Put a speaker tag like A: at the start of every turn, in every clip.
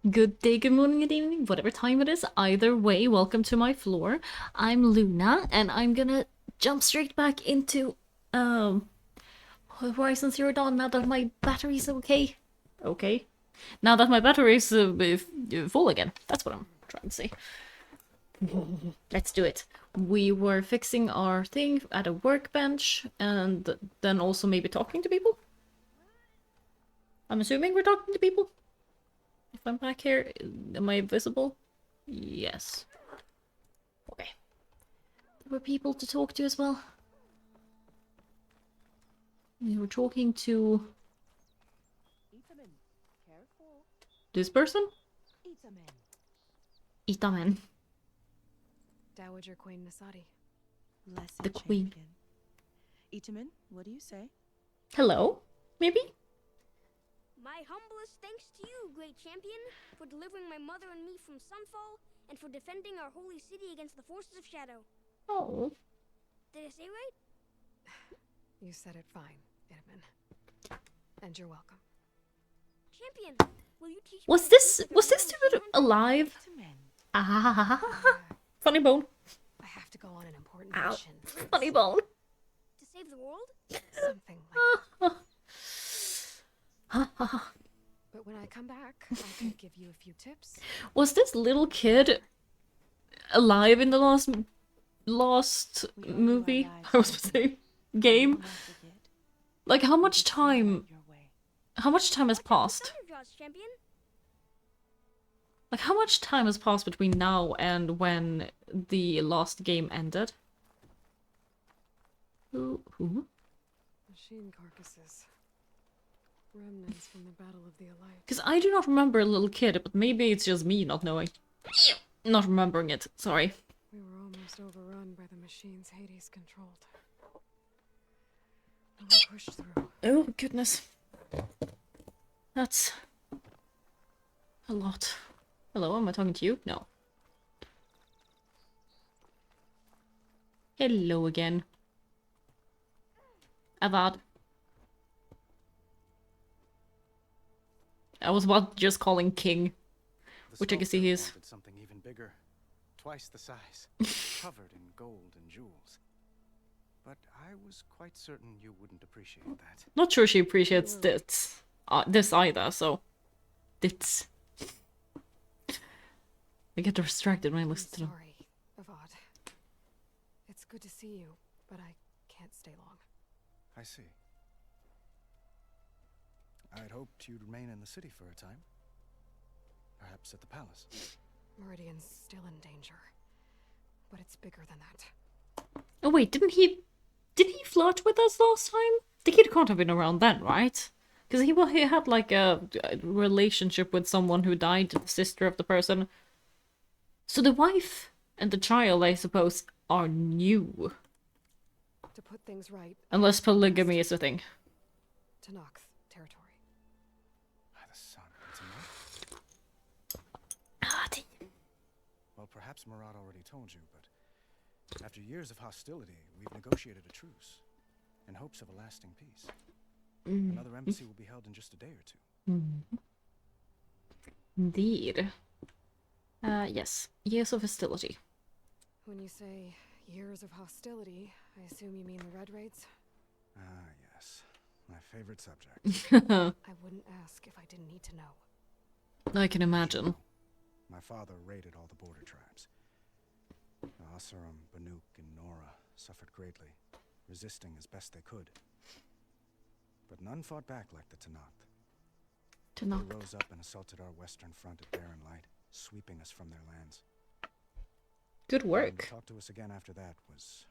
A: Good day, good morning, good evening, whatever time it is. Either way, welcome to my floor. I'm Luna, and I'm gonna jump straight back into Horizon Zero Dawn now that my battery's okay. Okay. Now that my battery's full again. That's what I'm trying to say. Let's do it. We were fixing our thing at a workbench, and then also maybe talking to people. I'm assuming we're talking to people. If I'm back here, am I visible? Yes. Okay. There were people to talk to as well. We were talking to this person? Itamen.
B: Dowager Queen Nasadi.
A: The queen.
C: Itamen, what do you say?
A: Hello? Maybe?
D: My humblest thanks to you, great champion, for delivering my mother and me from Sunfall, and for defending our holy city against the forces of Shadow.
A: Oh.
D: Did I say right?
B: You said it fine, Itamen. And you're welcome.
D: Champion, will you teach
A: Was
D: me
A: this
D: the ways of
A: dude
D: the Hand?
A: alive? Ah. Funny bone.
B: I have to go on an important
A: Ow.
B: mission.
A: Funny bone.
D: To save the world?
B: Something like that. But when I come back, I can give you a few tips.
A: Was this little kid alive in the last movie? I was supposed to say game. Like how much time has passed?
D: Thunderjaws, champion.
A: Like how much time has passed between now and when the last game ended? Who?
B: Machine carcasses. Remnants from the Battle of the Alliance.
A: Because I do not remember a little kid, but maybe it's just me not knowing. Not remembering it, sorry.
B: We were almost overrun by the machines Hades controlled. But we pushed through.
A: Oh, goodness. That's a lot. Hello, am I talking to you? No. Hello again. Avad. I was about just calling King, which I can see he is.
E: Something even bigger, twice the size, covered in gold and jewels. But I was quite certain you wouldn't appreciate that.
A: Not sure she appreciates this either, so... This. I get distracted when I listen to them.
B: Sorry, Avad. It's good to see you, but I can't stay long.
E: I see. I'd hoped you'd remain in the city for a time. Perhaps at the palace.
B: Meridian's still in danger. But it's bigger than that.
A: Oh wait, did he flirt with us last time? The kid can't have been around then, right? Because he had like a relationship with someone who died, the sister of the person. So the wife and the child, I suppose, are new.
B: To put things right,
A: Unless polygamy is a thing.
B: Tenakth territory.
E: By the sun, it's enough.
A: Ah,
E: Well, perhaps Murad already told you, but after years of hostility, we've negotiated a truce in hopes of a lasting peace. Another embassy will be held in just a day or two.
A: Indeed. Yes. Years of hostility.
B: When you say years of hostility, I assume you mean the Red Raids?
E: Ah, yes. My favorite subject.
B: I wouldn't ask if I didn't need to know.
A: I can imagine.
E: My father raided all the border tribes. The Asurum, Banuk, and Nora suffered greatly, resisting as best they could. But none fought back like the Tenakth. They rose up and assaulted our western front at Barren Light, sweeping us from their lands.
A: Good
E: To
A: work.
E: talk to us again after that was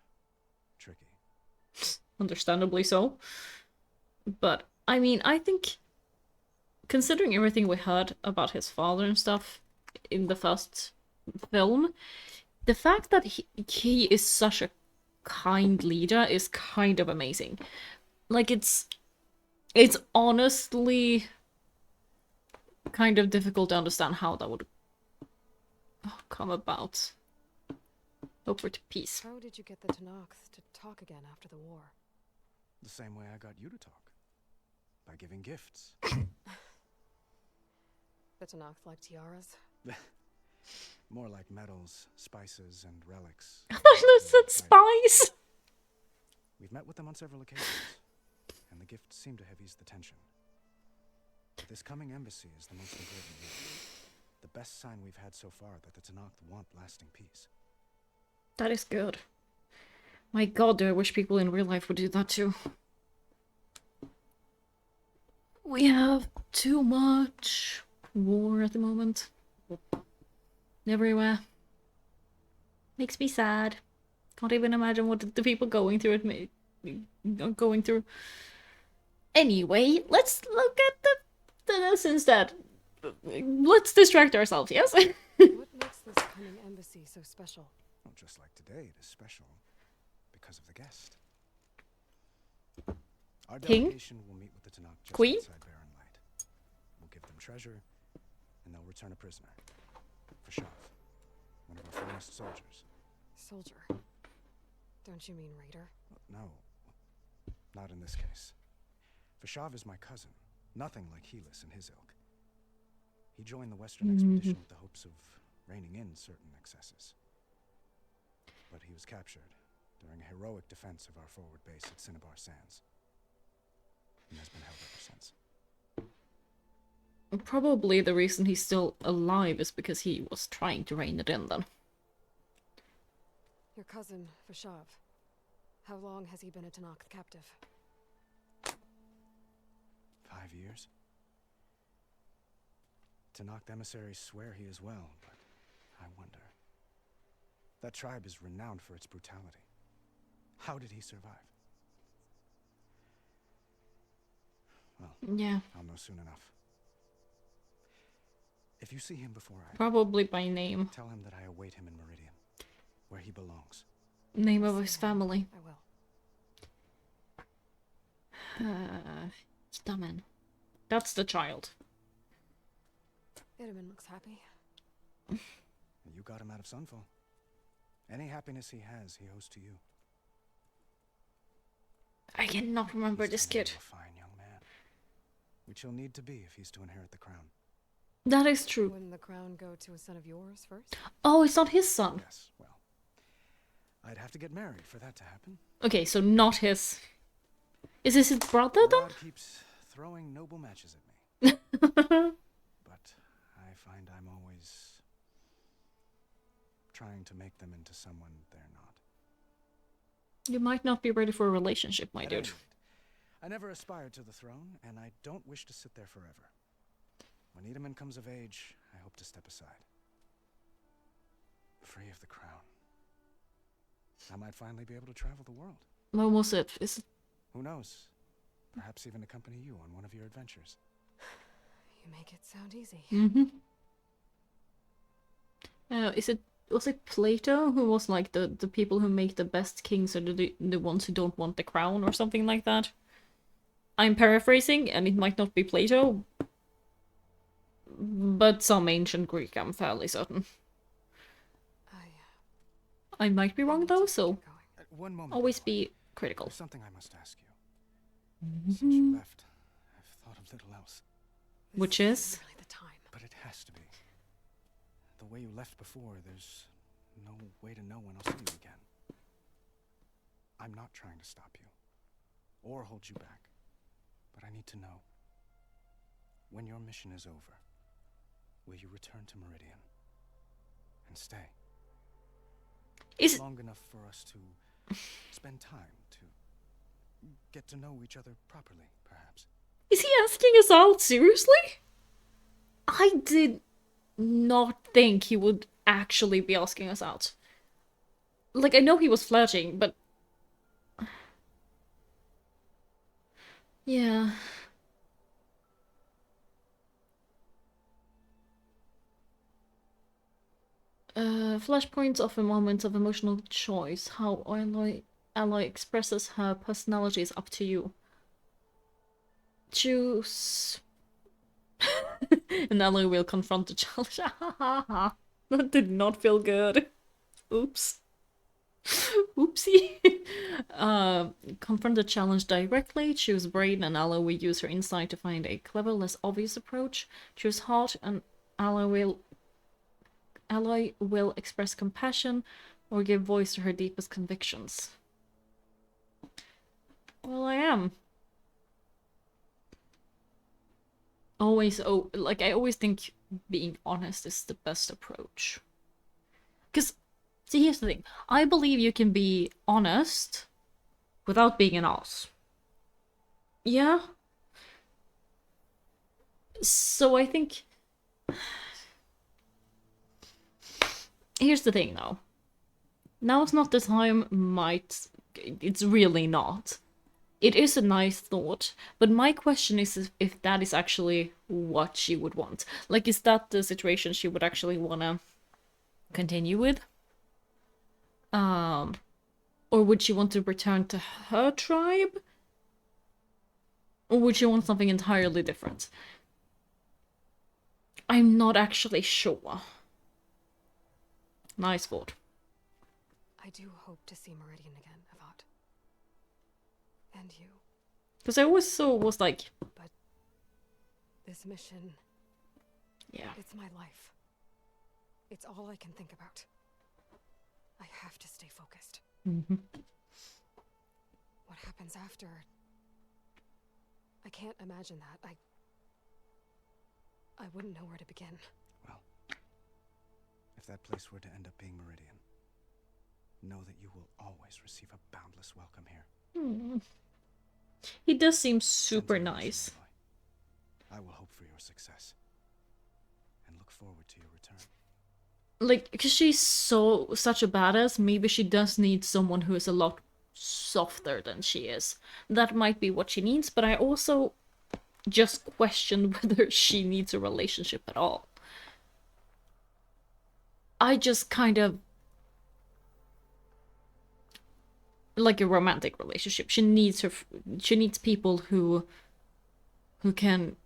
E: tricky.
A: Understandably so. But, I mean, I think, considering everything we heard about his father and stuff in the first film, the fact that he is such a kind leader is kind of amazing. Like, it's honestly kind of difficult to understand how that would come about. Hope for peace.
B: How did you get the Tenakth to talk again after the war?
E: The same way I got you to talk. By giving gifts.
B: The the Tanakh like tiaras?
E: More like medals, spices, and relics.
A: I thought it
E: than
A: said
E: items.
A: spice.
E: We've met with them on several occasions, and the gifts seem to have eased the tension. This coming embassy is the most important one. The best sign we've had so far that the Tanakh want lasting peace.
A: That is good. My god, do I wish people in real life would do that too. We have too much war at the moment. Everywhere. Makes me sad. Can't even imagine what the people going through going through. Anyway, let's look at this instead. Let's distract ourselves, yes?
B: What makes this coming embassy so special?
E: Well, just like today, it is special because of the guest. Our
A: King?
E: delegation will meet with the Tanakh just
A: Queen?
E: outside Barren Light. We'll give them treasure, and they'll return a prisoner. Fashav, one of our finest soldiers.
B: Soldier. Don't you mean raider?
E: No, not in this case. Fashav is my cousin, nothing like Helis and his ilk. He joined the Western expedition with the hopes of reining in certain excesses. But he was captured during a heroic defense of our forward base at Cinnabar Sands, and has been held ever since.
A: Probably the reason he's still alive is because he was trying to rein it in then.
B: Your cousin, Fashav. How long has he been a Tanakh captive?
E: 5 years? Tanakh emissaries swear he is well, but I wonder. That tribe is renowned for its brutality. How did he survive? Well,
A: Yeah,
E: I'll know soon enough. If you see him before I
A: probably by name.
E: tell him that I await him in Meridian, where he belongs.
A: Name of his family.
B: I will.
A: Stamen. That's the child.
B: Itamen looks happy.
E: You got him out of Sunfall. Any happiness he has, he owes to you.
A: I cannot remember
E: He's
A: this
E: turning
A: kid.
E: into a fine young man, which he'll need to be if he's to inherit the crown.
A: That is true.
B: Wouldn't the crown go to a son of yours first?
A: Oh, it's not his son.
E: Yes, well, I'd have to get married for that to happen.
A: Okay, so not his. Is this his brother then?
E: God keeps throwing noble matches at me, but I find I'm always trying to make them into someone they're not.
A: You might not be ready for a relationship, my
E: At any
A: dude.
E: rate, I never aspired to the throne, and I don't wish to sit there forever. When Edaman comes of age, I hope to step aside. Free of the crown. I might finally be able to travel the world.
A: When was it? Is it?
E: Who knows? Perhaps even accompany you on one of your adventures.
B: You make it sound easy.
A: Is it? Was it Plato who was like the people who make the best kings are the ones who don't want the crown or something like that? I'm paraphrasing, and it might not be Plato, but some ancient Greek. I'm fairly certain. I might be wrong though, so
B: Keep going.
E: One moment.
A: always
E: Aloy.
A: be critical.
E: There's something I must ask you. Since you left, I've thought of little else.
B: This
A: Which
B: isn't
A: is?
B: really the time.
E: But it has to be. The way you left before, there's no way to know when I'll see you again. I'm not trying to stop you, or hold you back. But I need to know, when your mission is over, will you return to Meridian and stay?
A: Is
E: Long enough for us to spend time, to get to know each other properly, perhaps.
A: is he asking us out seriously? I did not think he would actually be asking us out. Like, I know he was flirting, but yeah. Flashpoints of a moment of emotional choice. How Aloy expresses her personality is up to you. Choose. And Aloy will confront the challenge. That did not feel good. Oops. Oopsie. Confront the challenge directly. Choose brain, and Aloy will use her insight to find a clever, less obvious approach. Choose heart, and Aloy will express compassion or give voice to her deepest convictions. Well, I am. Always, I always think being honest is the best approach. Because, see, here's the thing. I believe you can be honest without being an ass. Yeah? So I think... Here's the thing, though. Now's not the time, it's really not. It is a nice thought, but my question is if that is actually what she would want. Like, is that the situation she would actually want to continue with? Or would she want to return to her tribe? Or would she want something entirely different? I'm not actually sure. Nice thought.
B: I do hope to see Meridian again, Avad. And you.
A: Because I always was like...
B: But this mission,
A: Yeah.
B: it's my life. It's all I can think about. I have to stay focused.
A: Mm-hmm.
B: What happens after? I can't imagine that. I wouldn't know where to begin.
E: Well, if that place were to end up being Meridian, know that you will always receive a boundless welcome here.
A: Hmm. He does seem super
E: Send your
A: nice.
E: wishes, Aloy. I will hope for your success and look forward to your return.
A: Like, because she's such a badass, maybe she does need someone who is a lot softer than she is. That might be what she needs, but I also just question whether she needs a relationship at all. I just kind of... like a romantic relationship. She needs people who can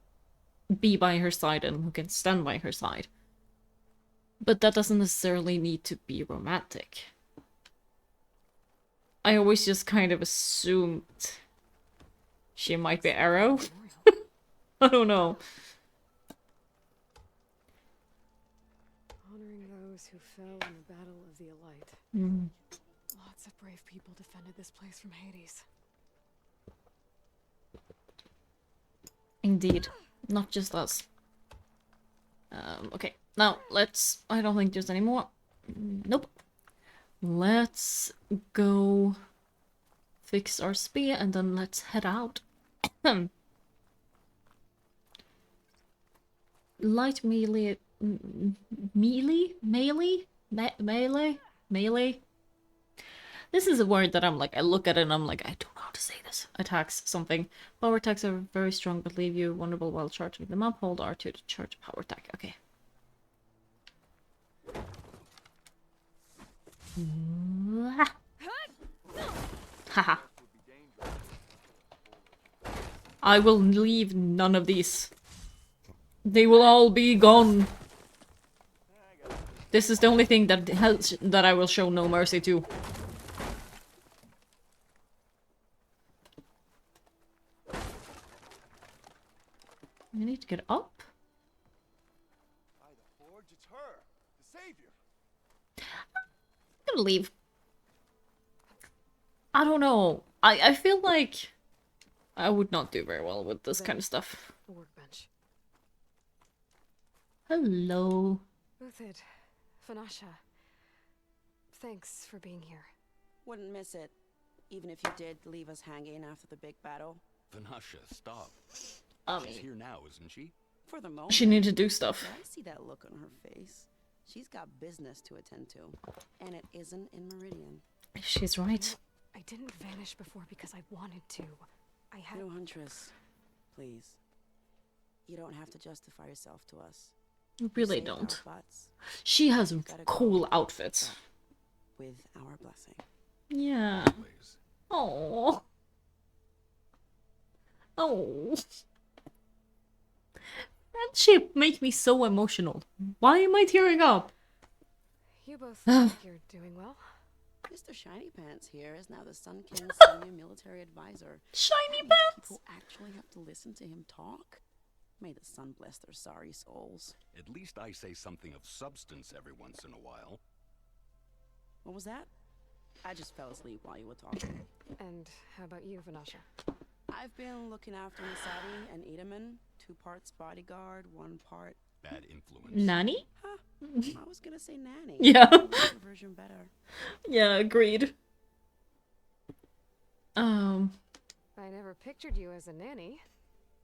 A: be by her side and who can stand by her side. But that doesn't necessarily need to be romantic. I always just kind of assumed she might be Arrow. I don't know.
B: Honoring those who fell in the Battle of the Elite.
A: Mm.
B: Lots of brave people defended this place from Hades.
A: Indeed. Not just us. Okay. Now, let's... I don't think there's any more. Nope. Let's go fix our spear and then let's head out. Light melee... Melee? This is a word that I'm like, I look at it and I'm like, I don't know how to say this. Attacks something. Power attacks are very strong but leave you vulnerable while charging them up. Hold R2 to charge a power attack. Okay. Haha. I will leave none of these. They will all be gone. This is the only thing that I will show no mercy to. We need to get up.
F: By the forge, it's her, the savior.
A: I'm gonna leave. I don't know. I feel like I would not do very well with this kind of stuff.
B: The workbench.
A: Hello.
B: Uthid, Fanasha. Thanks for being here.
C: Wouldn't miss it, even if you did leave us hanging after the big battle.
G: Vanasha, stop.
A: I
G: She's
A: mean,
G: here now, isn't she?
C: For the moment.
A: she needs to do stuff.
C: I see that look on her face. She's got business to attend to, and it isn't in Meridian.
A: She's right.
B: I didn't vanish before because I wanted to. I had...
C: No, Huntress. Please. You don't have to justify yourself to us.
A: You really
C: Saved our
A: don't.
C: butts
A: She has
C: Gotta go.
A: cool outfits.
C: with our blessing.
A: Yeah.
G: Always.
A: Oh. Oh. Friendship make me so emotional. Why am I tearing up?
B: You both look like you're doing well.
C: Mr. Shiny Pants here is now the Sun King's senior military advisor.
A: Shiny
C: That means
A: pants.
C: people actually have to listen to him talk. May the sun bless their sorry souls.
G: At least I say something of substance every once in a while.
C: What was that? I just fell asleep while you were talking.
B: And how about you, Vanasha?
C: I've been looking after Nisadi and Edaman. 2 parts bodyguard, 1 part...
G: Bad influence.
A: Nanny?
C: Huh. I was gonna say nanny.
A: Yeah.
C: I like your version better.
A: Yeah, agreed.
B: I never pictured you as a nanny.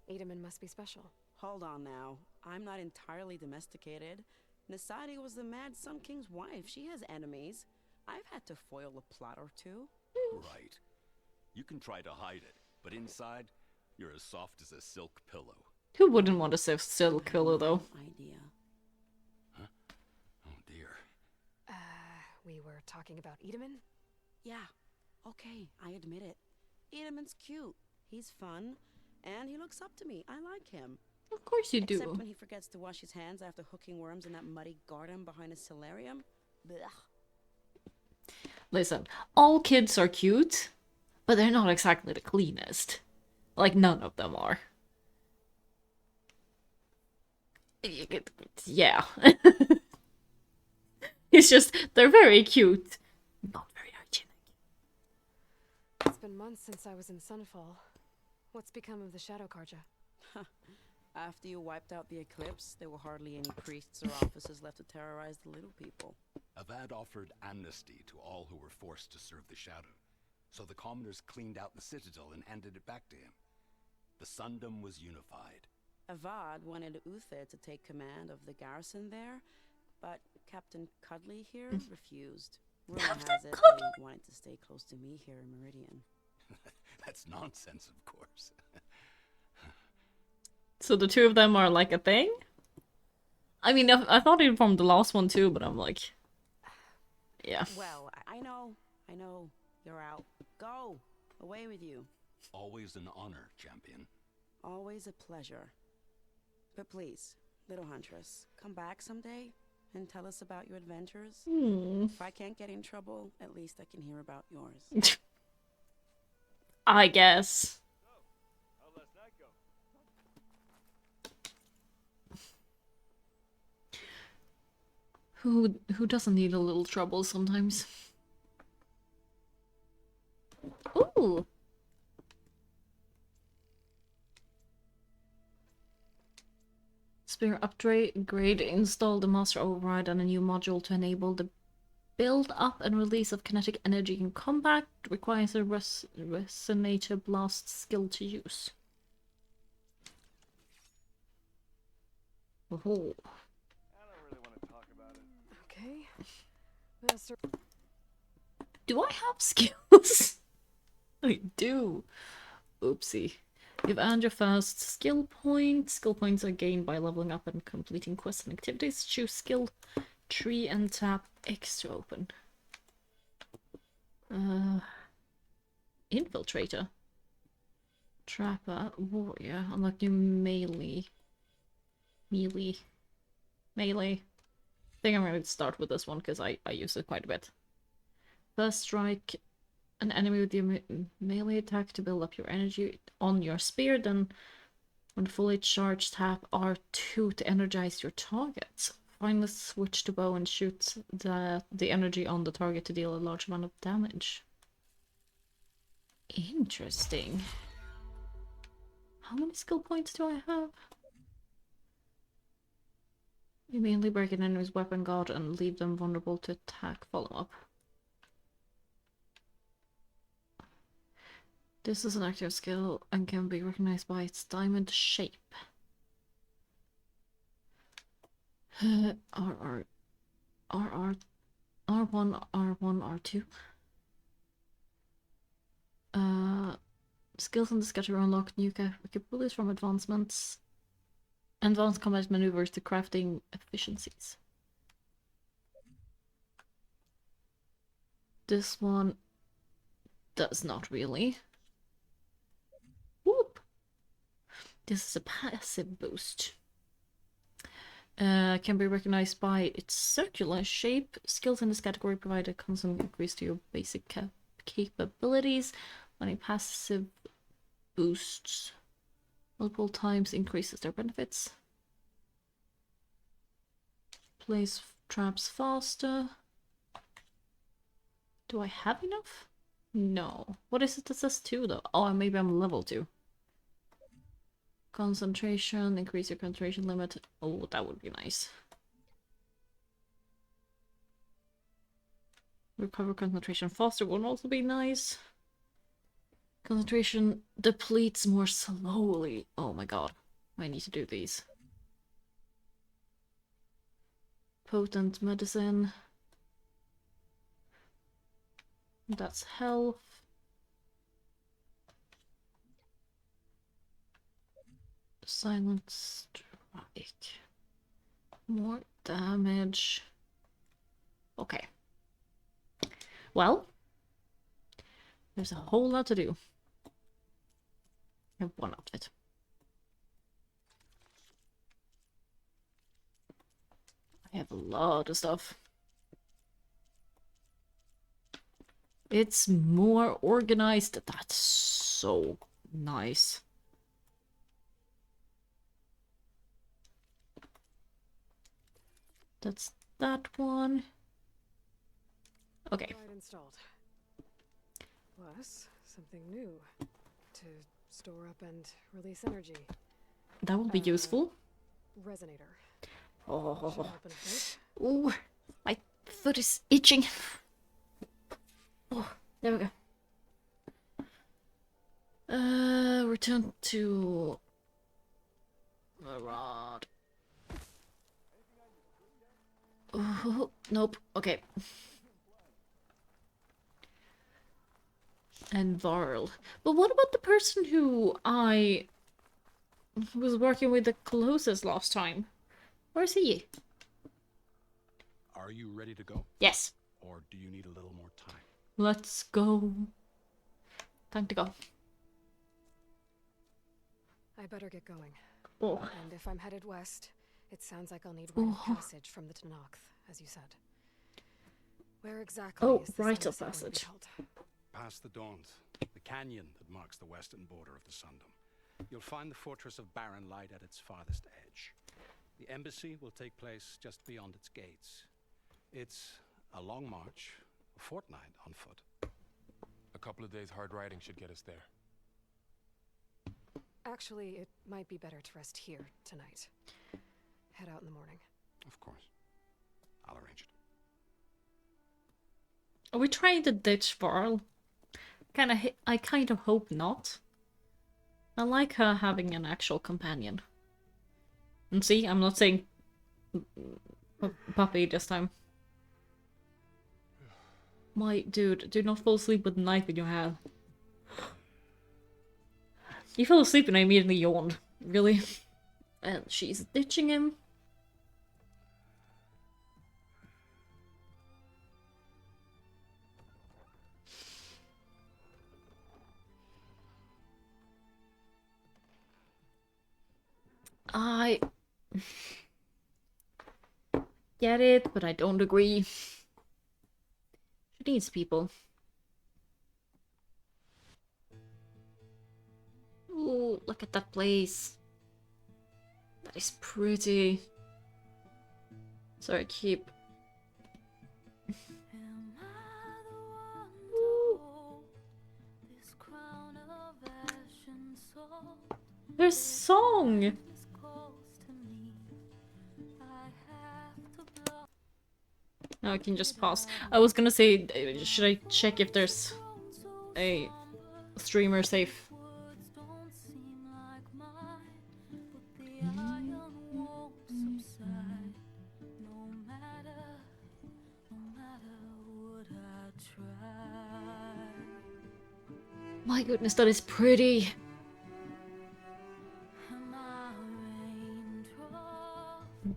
B: Edaman must be special.
C: Hold on now. I'm not entirely domesticated. Nisadi was the Mad Sun King's wife. She has enemies. I've had to foil a plot or 2.
G: Right. You can try to hide it, but inside, you're as soft as a silk pillow.
A: Who wouldn't want to still killer though?
C: Idea.
G: Oh dear.
B: We were talking about Edaman?
C: Yeah. Okay, I admit it. Edaman's cute. He's fun. And he looks up to me. I like him.
A: Of course you
C: Except
A: do.
C: when he forgets to wash his hands after hooking worms in that muddy garden behind a solarium. Blech.
A: Listen, all kids are cute, but they're not exactly the cleanest. Like, none of them are. Yeah. It's just, they're very cute. Not very hygienic.
B: It's been months since I was in Sunfall. What's become of the Shadow Karja?
C: After you wiped out the eclipse, there were hardly any priests or officers left to terrorize the little people.
G: Avad offered amnesty to all who were forced to serve the Shadow, so the commoners cleaned out the citadel and handed it back to him. The Sundom was unified.
C: Avad wanted Uther to take command of the garrison there, but Captain Cudley here refused. Rumor has it that he wanted to stay close to me here in Meridian.
G: That's nonsense, of course.
A: So the 2 of them are like a thing? I mean, I thought it from the last one too, but I'm like... Yeah.
C: Well, I know. You're out. Go! Away with you.
G: Always an honor, champion.
C: Always a pleasure. But please, little huntress, come back someday and tell us about your adventures. If I can't get in trouble, at least I can hear about yours.
A: I guess.
F: How'd last night go?
A: Who doesn't need a little trouble sometimes? Ooh. Spear upgrade, install the master override and a new module to enable the build up and release of kinetic energy in combat. Requires a resonator blast skill to use. Oh.
F: I don't really want to talk about it.
B: Okay. Master...
A: Do I have skills? I do. Oopsie. You've earned your first skill point. Skill points are gained by leveling up and completing quests and activities. Choose skill tree and tap X to open. Infiltrator. Trapper. Warrior. Unlock new melee. I think I'm going to start with this one because I use it quite a bit. First strike an enemy with your melee attack to build up your energy on your spear, then when fully charged tap R2 to energize your target. Finally switch to bow and shoot the energy on the target to deal a large amount of damage. Interesting. How many skill points do I have? You mainly break an enemy's weapon guard and leave them vulnerable to attack follow-up. This is an active skill and can be recognized by its diamond shape. R1, R2. Skills in this category unlock new capabilities from advancements. Advanced combat maneuvers to crafting efficiencies. This one does not really. Whoop! This is a passive boost. Can be recognized by its circular shape. Skills in this category provide a constant increase to your basic capabilities. When a passive boosts Multiple times increases their benefits. Place traps faster. Do I have enough? No. What is it that says 2 though? Oh, maybe I'm level 2. Concentration, increase your concentration limit. Oh, that would be nice. Recover concentration faster would also be nice. Concentration depletes more slowly. Oh my god. I need to do these. Potent medicine. That's health. Silent strike. More damage. Okay. Well, there's a whole lot to do. I have one outfit. I have a lot of stuff. It's more organized. That's so nice. That's that one. Okay.
B: Right installed. Plus, something new to store up and release energy.
A: That will be useful.
B: Resonator. Should
A: Oh,
B: help in a bit.
A: ooh, my foot is itching. Oh, there we go. Return to the rod. Oh, nope. Okay. And Varl. But what about the person who I was working with the closest last time? Where's he?
G: Are you ready to go?
A: Yes.
G: Or do you need a little more time?
A: Let's go. Time to go.
B: I better get going.
A: Oh.
B: And if I'm headed west, it sounds like I'll need rite of passage from the Tenakth, as you said. Where exactly
A: Oh,
B: is this
A: rite of
B: embassy going to be
A: passage.
B: held?
G: Past the Dawns, the canyon that marks the western border of the Sundom, you'll find the fortress of Barren Light at its farthest edge. The embassy will take place just beyond its gates. It's a long march, a fortnight on foot.
H: A couple of days hard riding should get us there.
B: Actually, it might be better to rest here tonight. Head out in the morning.
G: Of course. I'll arrange it.
A: Are we trying to ditch Varl? I kind of hope not. I like her having an actual companion. And see, I'm not saying puppy this time. My dude, do not fall asleep with a knife in your hand. You fell asleep and I immediately yawned. Really? And she's ditching him. I get it, but I don't agree. She needs people. Ooh, look at that place. That is pretty. Sorry, keep. Ooh. There's song! No, I can just pause. I was gonna say, should I check if there's a streamer safe? My goodness, that is pretty.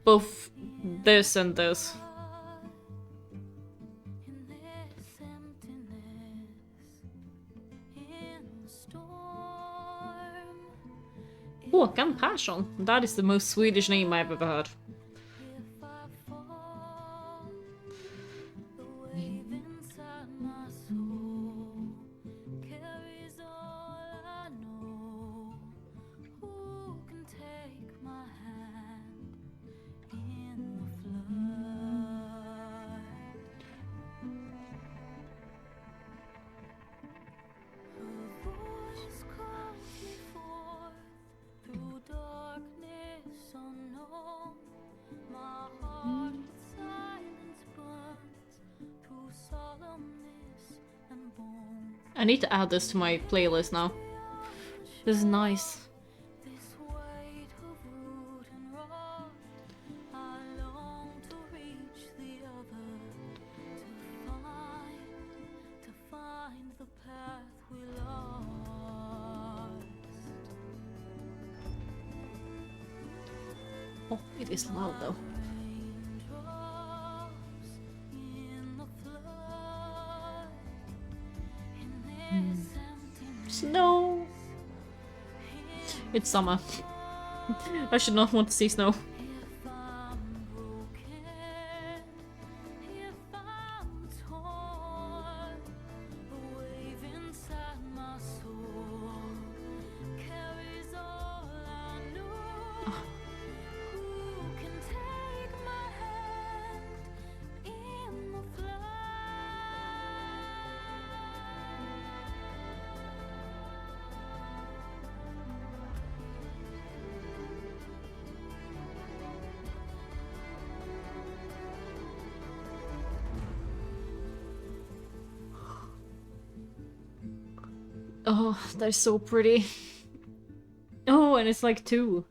A: Both this and this. Oh, Compassion. That is the most Swedish name I've ever heard. I need to add this to my playlist now. This is nice. Oh, it is loud though. Snow! It's summer. I should not want to see snow. Oh, that is so pretty. Oh, and it's like 2.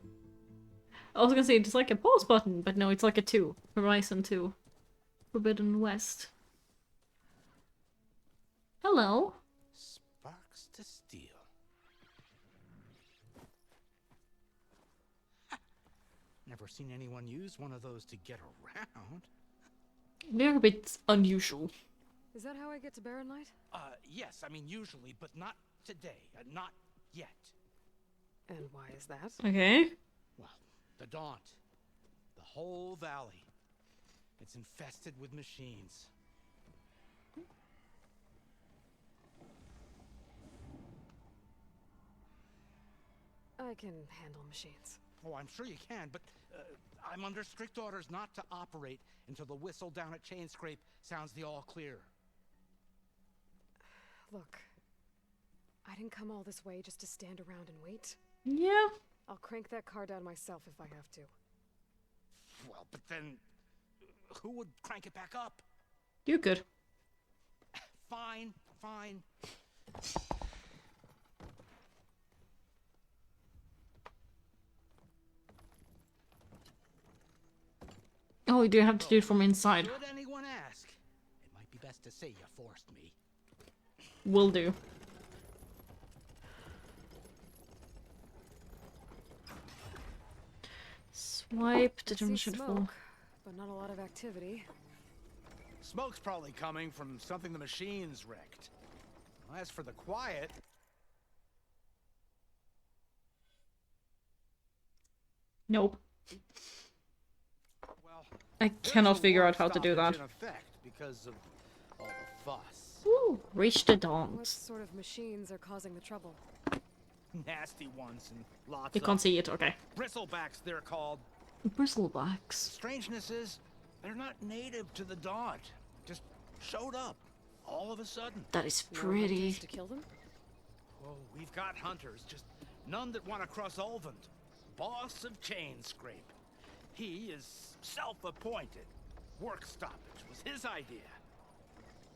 A: I was gonna say it's like a pause button, but no, it's like a 2. Horizon 2. Forbidden West. Hello.
I: Sparks to steel. Never seen anyone use one of those to get around.
A: They're a bit unusual.
B: Is that how I get to Barren Light?
I: Yes, I mean usually, but not today. Not yet.
B: And why is that?
A: Okay.
I: Well, the Daunt. The whole valley. It's infested with machines.
B: I can handle machines.
I: Oh, I'm sure you can, but I'm under strict orders not to operate until the whistle down at Chainscrape sounds the all clear.
B: Look, I didn't come all this way just to stand around and wait.
A: Yeah.
B: I'll crank that car down myself if I have to.
I: Well, but then who would crank it back up?
A: You could.
I: Fine, fine.
A: Oh, you do have to do it from inside.
I: Should anyone ask, it might be best to say you forced me.
A: Will do. Swipe to
B: I see
A: demonstrate full.
B: smoke, but not a lot of activity.
I: Smoke's probably coming from something the machines wrecked. As for the quiet...
A: Nope.
I: Well,
A: I cannot figure out how to do that.
I: in effect because of all the fuss.
A: Ooh, reach the
B: What
A: Daunt.
B: sort of machines are causing the trouble?
I: Nasty ones and lots
A: You
I: of
A: can't see it, okay.
I: bristlebacks, they're called.
A: Bristlebacks.
I: Strangeness is, they're not native to the Daunt. Just showed up, all of a sudden.
A: That is
B: No
A: pretty.
B: hunters to kill them?
I: Oh, we've got hunters, just none that want to cross Ulvund. Boss of Chainscrape. He is self-appointed. Work stoppage was his idea.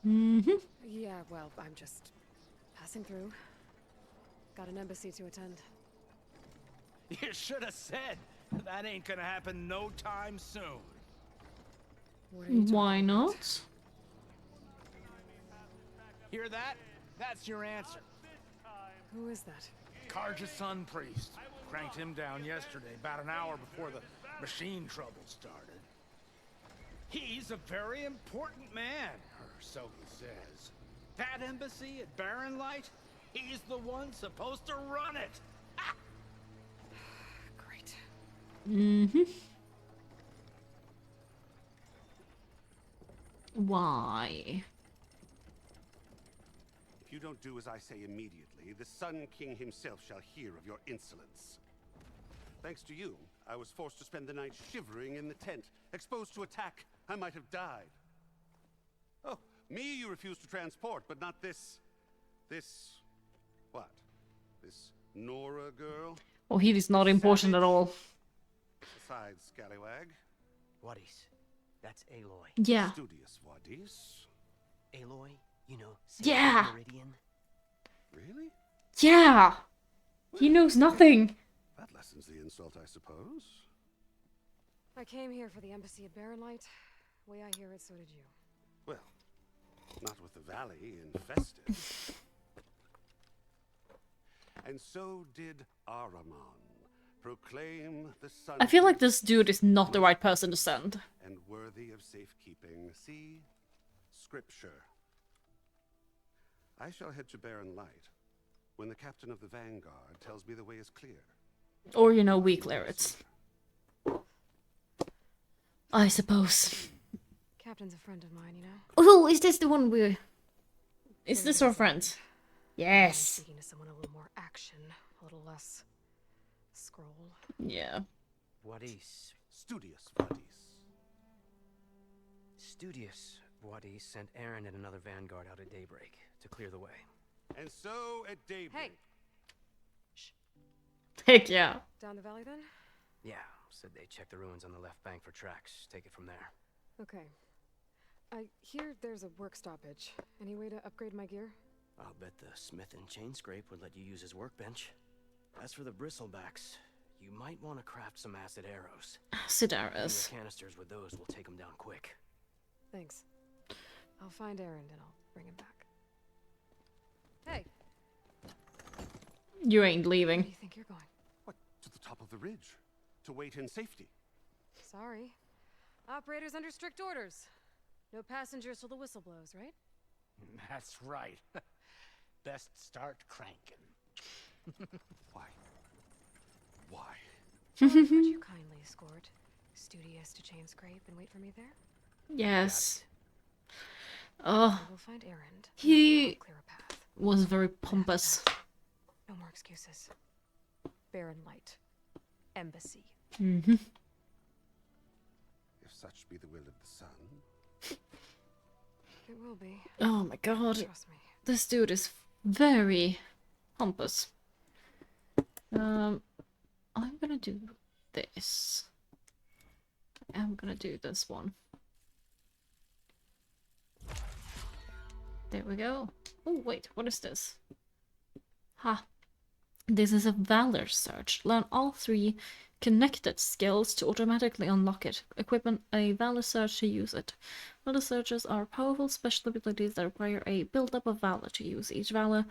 A: Mm-hmm.
B: Yeah, well, I'm just passing through. Got an embassy to attend.
I: You should have said. That ain't gonna happen no time soon.
B: What are you
A: Why
B: talking about?
A: not?
I: Hear that? That's your answer.
B: Who is that?
I: Karja Sun Priest. Cranked him down yesterday, about an hour before the machine trouble started. He's a very important man, or so he says. That embassy at Barren Light, he's the one supposed to run it.
B: Great.
A: Mm-hmm. Why?
J: If you don't do as I say immediately, the Sun King himself shall hear of your insolence. Thanks to you, I was forced to spend the night shivering in the tent. Exposed to attack, I might have died. Oh, me you refuse to transport, but not this... what? This Nora girl?
A: Oh, he is not important at all.
J: Besides, Scallywag.
K: Wadis. That's Aloy.
A: Yeah.
J: Studious Wadis.
K: Aloy, you know,
A: Yeah.
K: Meridian.
J: Really?
A: Yeah! He knows nothing!
J: That lessens the insult, I suppose.
B: I came here for the embassy at Barrenlight. Way I hear it, so did you.
J: Well, not with the valley infested. And so did Ahriman. Proclaim the sun.
A: I feel like this dude is not the right person to send.
J: And worthy of safekeeping. See? Scripture. I shall head to Barren Light when the captain of the Vanguard tells me the way is clear.
A: Or, you know, we clear it. I suppose.
B: Captain's a friend of mine, you know?
A: Oh, is this the one we... Is this our friend? Yes.
B: Speaking to someone a little more action, a little less scroll.
A: Yeah.
K: Wadis.
J: Studious Wadis.
K: Studious Wadis sent Aaron and another vanguard out at daybreak to clear the way.
J: And so at daybreak.
A: Heck yeah.
B: Down the valley then?
K: Yeah, said they checked the ruins on the left bank for tracks. Take it from there.
B: Okay. I hear there's a work stoppage. Any way to upgrade my gear?
K: I'll bet the smith and chain scrape would let you use his workbench. As for the bristlebacks, you might want to craft some acid arrows.
A: Acid arrows.
K: Your canisters with those will take them down quick.
B: Thanks. I'll find Aaron and I'll bring him back. Hey!
A: You ain't
B: Where
A: leaving.
B: do you think you're going?
J: What? To the top of the ridge. To wait in safety.
B: Sorry. Operators under strict orders. No passengers till the whistle blows, right?
I: That's right. Best start cranking.
J: Why? Why?
B: Would you kindly escort Studious to chain scrape and wait for me there?
A: Yes. Oh,
B: I will find Aaron.
A: he
B: Clear a path.
A: was very pompous.
B: No more excuses. Barren Light. Embassy.
A: Mm-hmm.
J: If such be the will of the sun.
B: It will be.
A: Oh my god.
B: Trust me.
A: This dude is very pompous. I'm gonna do this. I'm gonna do this one. There we go. Oh, wait, what is this? Ha. This is a Valor Search. Learn all 3 connected skills to automatically unlock it. Equip a Valor Search to use it. Valor Searches are powerful special abilities that require a build-up of Valor to use. Each Valor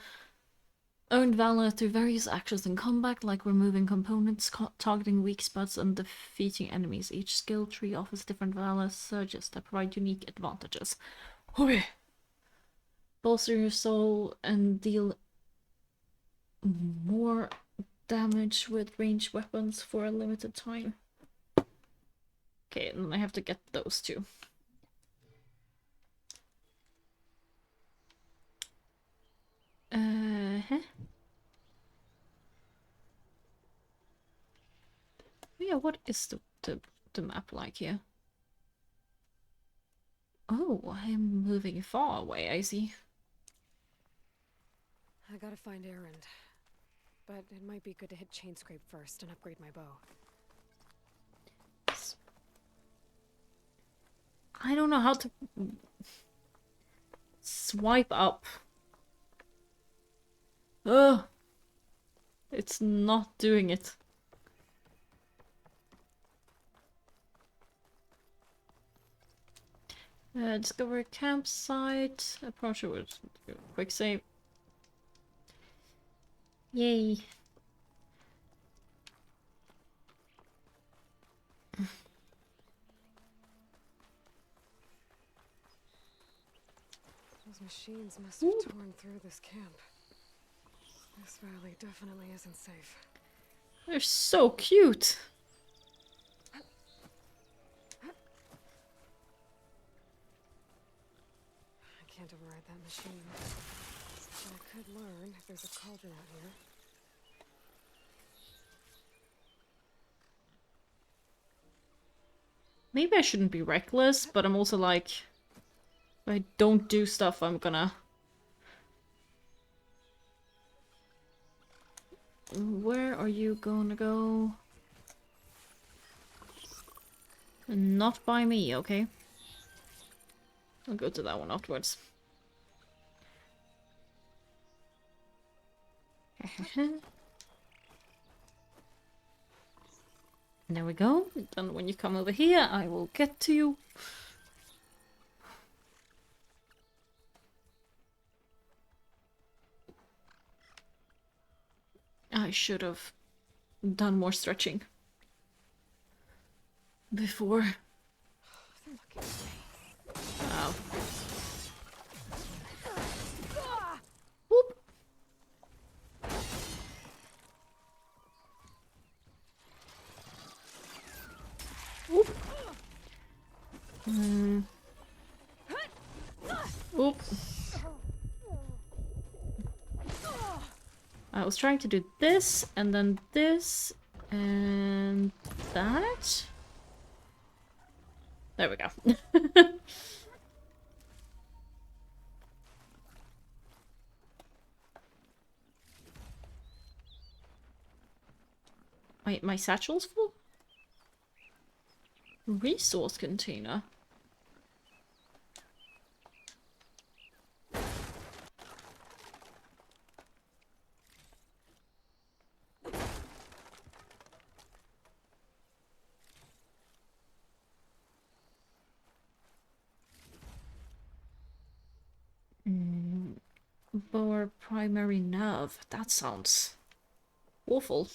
A: earned Valor through various actions in combat, like removing components, targeting weak spots, and defeating enemies. Each skill tree offers different Valor Surges that provide unique advantages. Hooray! Bolster your soul and deal more damage with ranged weapons for a limited time. Okay, and then I have to get those 2. Yeah, what is the map like here? Oh, I'm moving far away, I see.
B: I gotta find Aaron. But it might be good to hit chain scrape first and upgrade my bow.
A: I don't know how to swipe up. Ugh. It's not doing it. Discover a campsite. Approach it with quick save. Yay.
B: Those machines must have torn through this camp. This valley definitely isn't safe.
A: They're so cute.
B: I can't override that machine. But I could learn if there's a cauldron out here.
A: Maybe I shouldn't be reckless, but I'm also like, if I don't do stuff, I'm gonna... Where are you gonna go? Not by me, okay? I'll go to that one afterwards. There we go. Then when you come over here, I will get to you. I should have done more stretching before. Wow. Whoop. Whoop. Whoop. I was trying to do this, and then this, and that. There we go. My satchel's full? Resource container? Bore primary nerve. That sounds awful.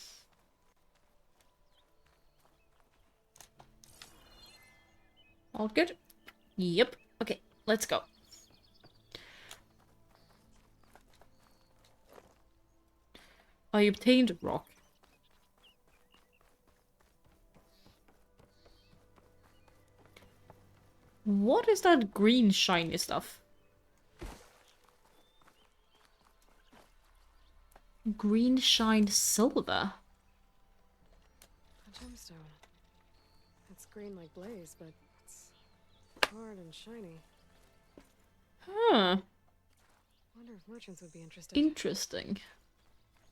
A: All good? Yep. Okay, let's go. I obtained a rock. What is that green shiny stuff? Green shine silver.
B: A gemstone. It's green like blaze, but it's hard and shiny.
A: Huh.
B: Wonder if merchants would be interested.
A: Interesting.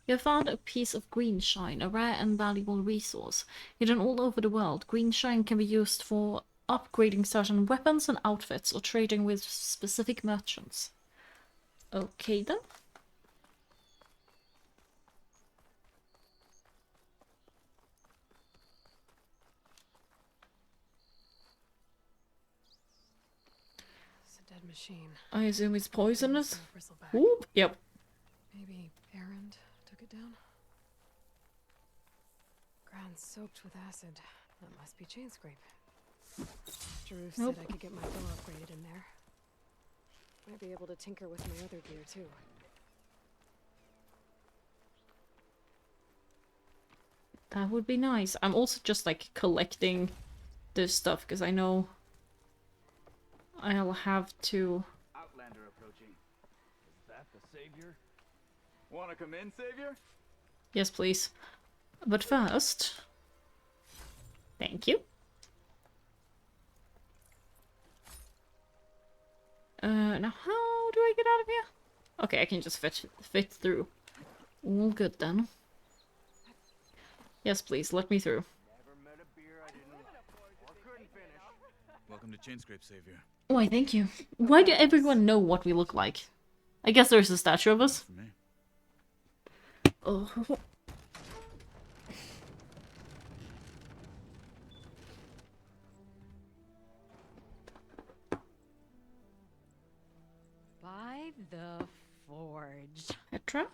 A: You found a piece of green shine, a rare and valuable resource. Hidden all over the world, green shine can be used for upgrading certain weapons and outfits or trading with specific merchants. Okay then.
B: It's a dead machine.
A: I assume it's poisonous.
B: Bristleback.
A: Whoop. Yep.
B: Maybe Erend took it down? Ground soaked with acid. That must be chain scrape. Jaruf said I could get my bow upgraded in there. Might be able to tinker with my other gear too.
A: That would be nice. I'm also just like collecting this stuff because I know I'll have to.
L: Outlander approaching. Is that the savior? Wanna come in, savior?
A: Yes, please. But first, thank you. Now how do I get out of here? Okay, I can just fit through. All good then. Yes, please, let me through.
L: Welcome to Chainscrape, savior.
A: Why, thank you. Why do everyone know what we look like? I guess there's a statue of us.
L: For me.
A: Oh.
M: By the forge.
A: Petra?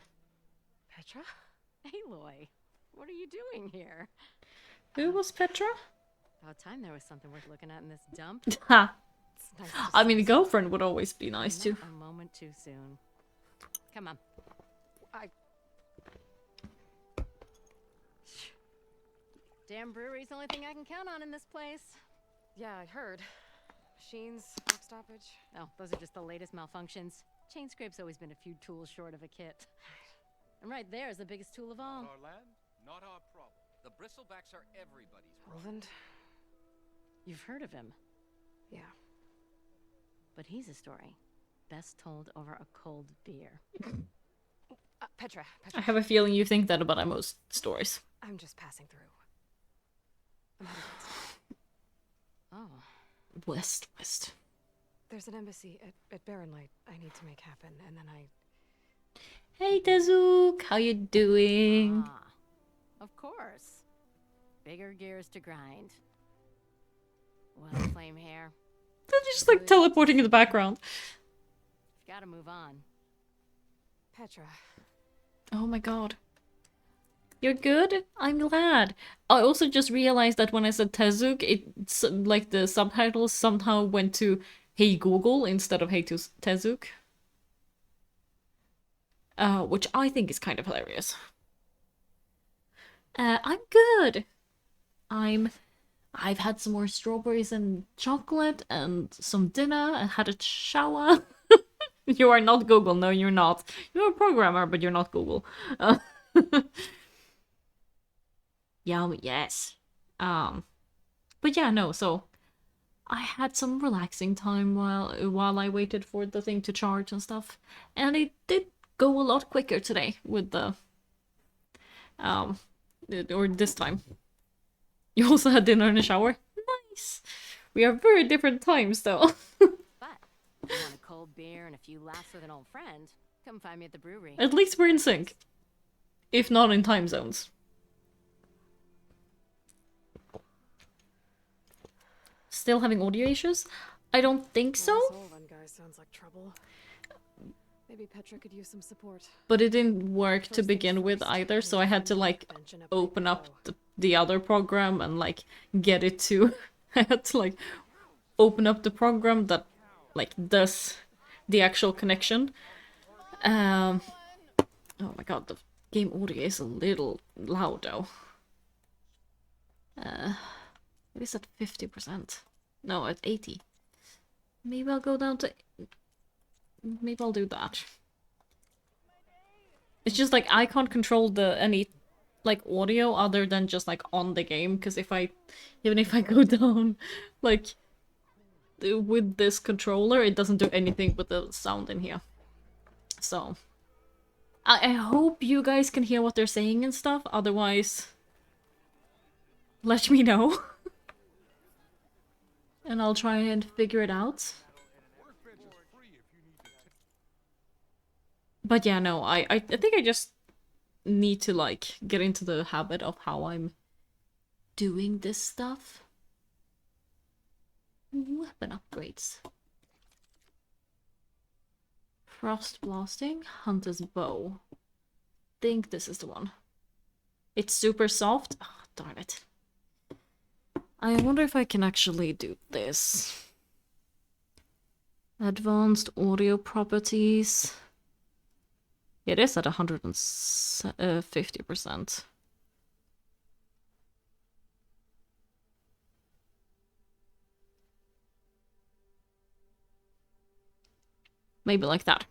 M: Petra? Aloy, what are you doing here?
A: Who was Petra?
M: About time there was something worth looking at in this dump.
A: Ha!
M: It's nice to
A: I mean, a
M: see
A: girlfriend would always be nice too.
M: Not a moment too soon. Come on. Damn brewery's the only thing I can count on in this place.
B: Yeah, I heard. Machines, work stoppage.
M: Oh, those are just the latest malfunctions. Chainscrape's always been a few tools short of a kit. And right there is the biggest tool of all.
H: Our land, not our problem. The bristlebacks are everybody's problem.
B: Roland?
M: You've heard of him.
B: Yeah.
M: But he's a story best told over a cold beer.
B: Petra.
A: I have a feeling you think that about most stories.
B: I'm just passing through. I'm headed west.
M: Oh.
A: West.
B: There's an embassy at Barren Light I need to make happen, and then
A: Hey Tezuka, how you doing?
M: Ah, of course. Bigger gears to grind. Well, flame hair.
A: They're just like teleporting in the background.
M: Gotta move on.
B: Petra.
A: Oh my god. You're good? I'm glad. I also just realized that when I said Tezuka, it's like the subtitles somehow went to Hey Google instead of Hey Tezuka. Which I think is kind of hilarious. I'm good. I've had some more strawberries and chocolate and some dinner and had a shower. You are not Google. No, you're not. You're a programmer, but you're not Google. Yum, yes. But yeah, no, so I had some relaxing time while I waited for the thing to charge and stuff. And it did go a lot quicker today with the or this time. You also had dinner and a shower? Nice. We are very different times though.
M: But you want a cold beer and a few laughs with an old friend? Come find me at the brewery.
A: At least we're in sync. If not in time zones. Still having audio issues? I don't think so.
B: This Olvan guy sounds like trouble. Maybe Petra could use some support.
A: But it didn't work to begin with either, so I had to like open up the other program and like get it to... I had to like open up the program that like does the actual connection. Oh my god, the game audio is a little loud though. It is at 50%. No, at 80. Maybe I'll go down to... Maybe I'll do that. It's just like I can't control any like audio other than just like on the game, because even if I go down like with this controller, it doesn't do anything with the sound in here. So I hope you guys can hear what they're saying and stuff, otherwise let me know. And I'll try and figure it out. But yeah, no, I think I just need to like get into the habit of how I'm doing this stuff. Weapon upgrades. Frost blasting, hunter's bow. Think this is the one. It's super soft. Oh, darn it. I wonder if I can actually do this. Advanced audio properties. It is at 150%. Maybe like that.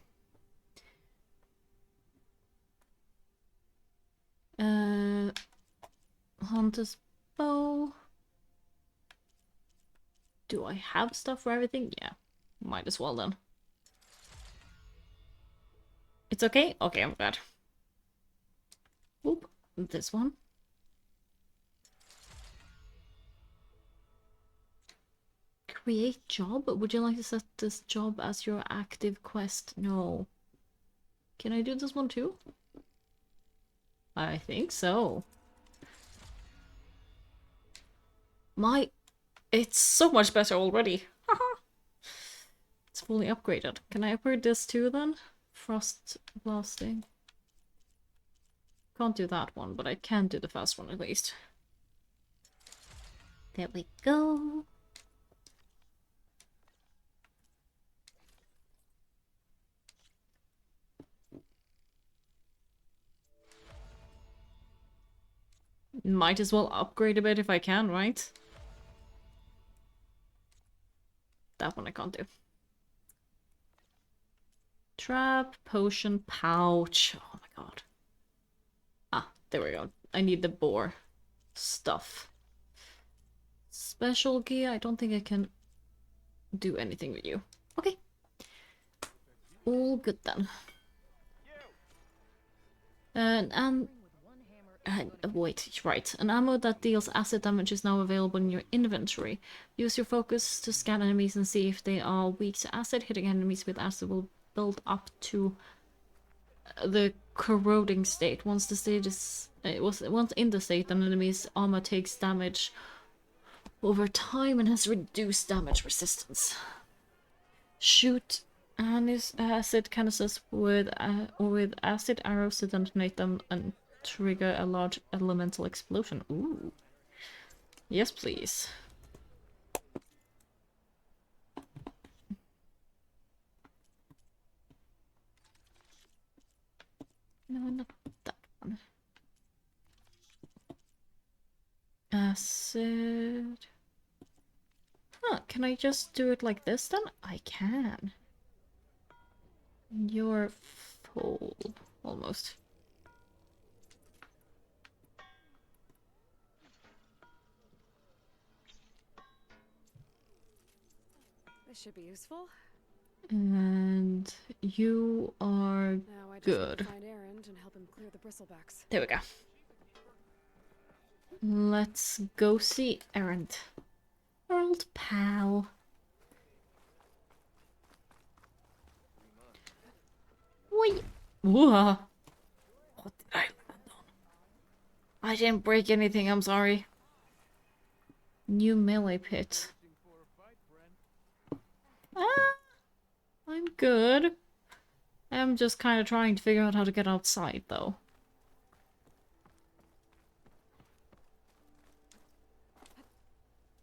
A: Hunter's bow. Do I have stuff for everything? Yeah, might as well then. It's okay? Okay, I'm glad. Oop, this one. Create job? Would you like to set this job as your active quest? No. Can I do this one too? I think so. It's so much better already. It's fully upgraded. Can I upgrade this too then? Frost blasting. Can't do that one, but I can do the fast one at least. There we go. Might as well upgrade a bit if I can, right? That one I can't do. Trap, potion, pouch. Oh my god. Ah, there we go. I need the boar stuff. Special gear. I don't think I can do anything with you. Okay. All good then. Wait, right. An ammo that deals acid damage is now available in your inventory. Use your focus to scan enemies and see if they are weak to acid. Hitting enemies with acid will build up to the corroding state. Once the state is once in the state, an enemy's armor takes damage over time and has reduced damage resistance. Shoot acid canisters with acid arrows to detonate them and trigger a large elemental explosion. Ooh. Yes, please. No, not that one. Acid. Huh, can I just do it like this then? I can. You're full. Almost.
B: This should be useful.
A: And you are
B: Now I just
A: good.
B: need to find Erend and help him clear the bristlebacks.
A: There we go. Let's go see Erend. Old pal. Wait. Whoa. What did I land on? I didn't break anything, I'm sorry. New melee pit. I'm good. I'm just kind of trying to figure out how to get outside, though.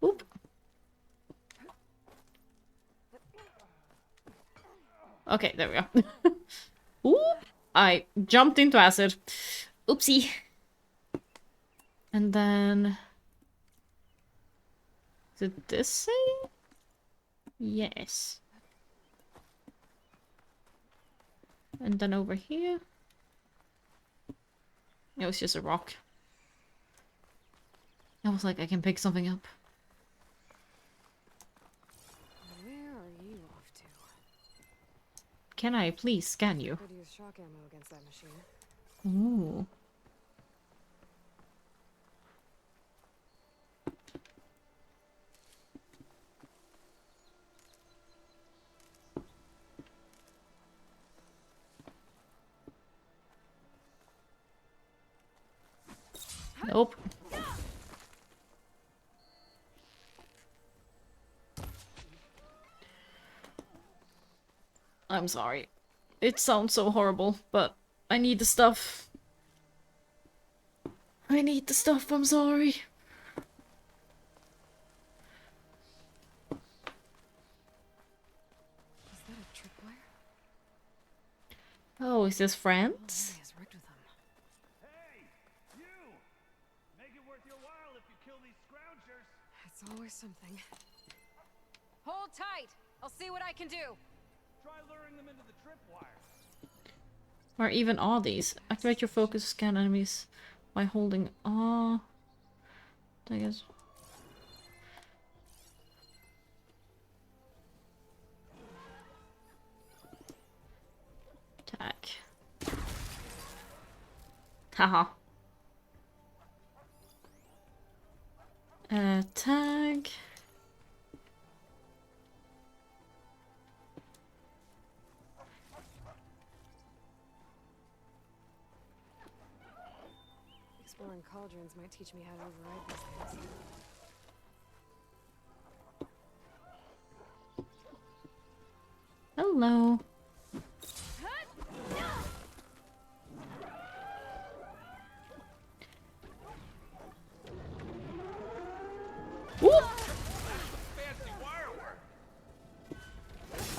A: Oop. Okay, there we go. Ooh, I jumped into acid. Oopsie. And then... Did this say? Yes. And then over here... It was just a rock. I was like, I can pick something up.
B: Where are you off to?
A: Can I please scan you?
B: Could use shock ammo against that machine.
A: Ooh. Nope. I'm sorry. It sounds so horrible, but I need the stuff. I need the stuff, I'm sorry.
B: Is that a tripwire?
A: Oh, is this friends?
B: He has rigged with them. It's always something.
M: Hold tight. I'll see what I can do.
L: Try luring them into the tripwire.
A: Or even all these. Activate your focus to scan enemies by holding R. I guess. Attack. Haha. Tag.
B: Exploring cauldrons might teach me how to override these things.
A: Hello. Ooh.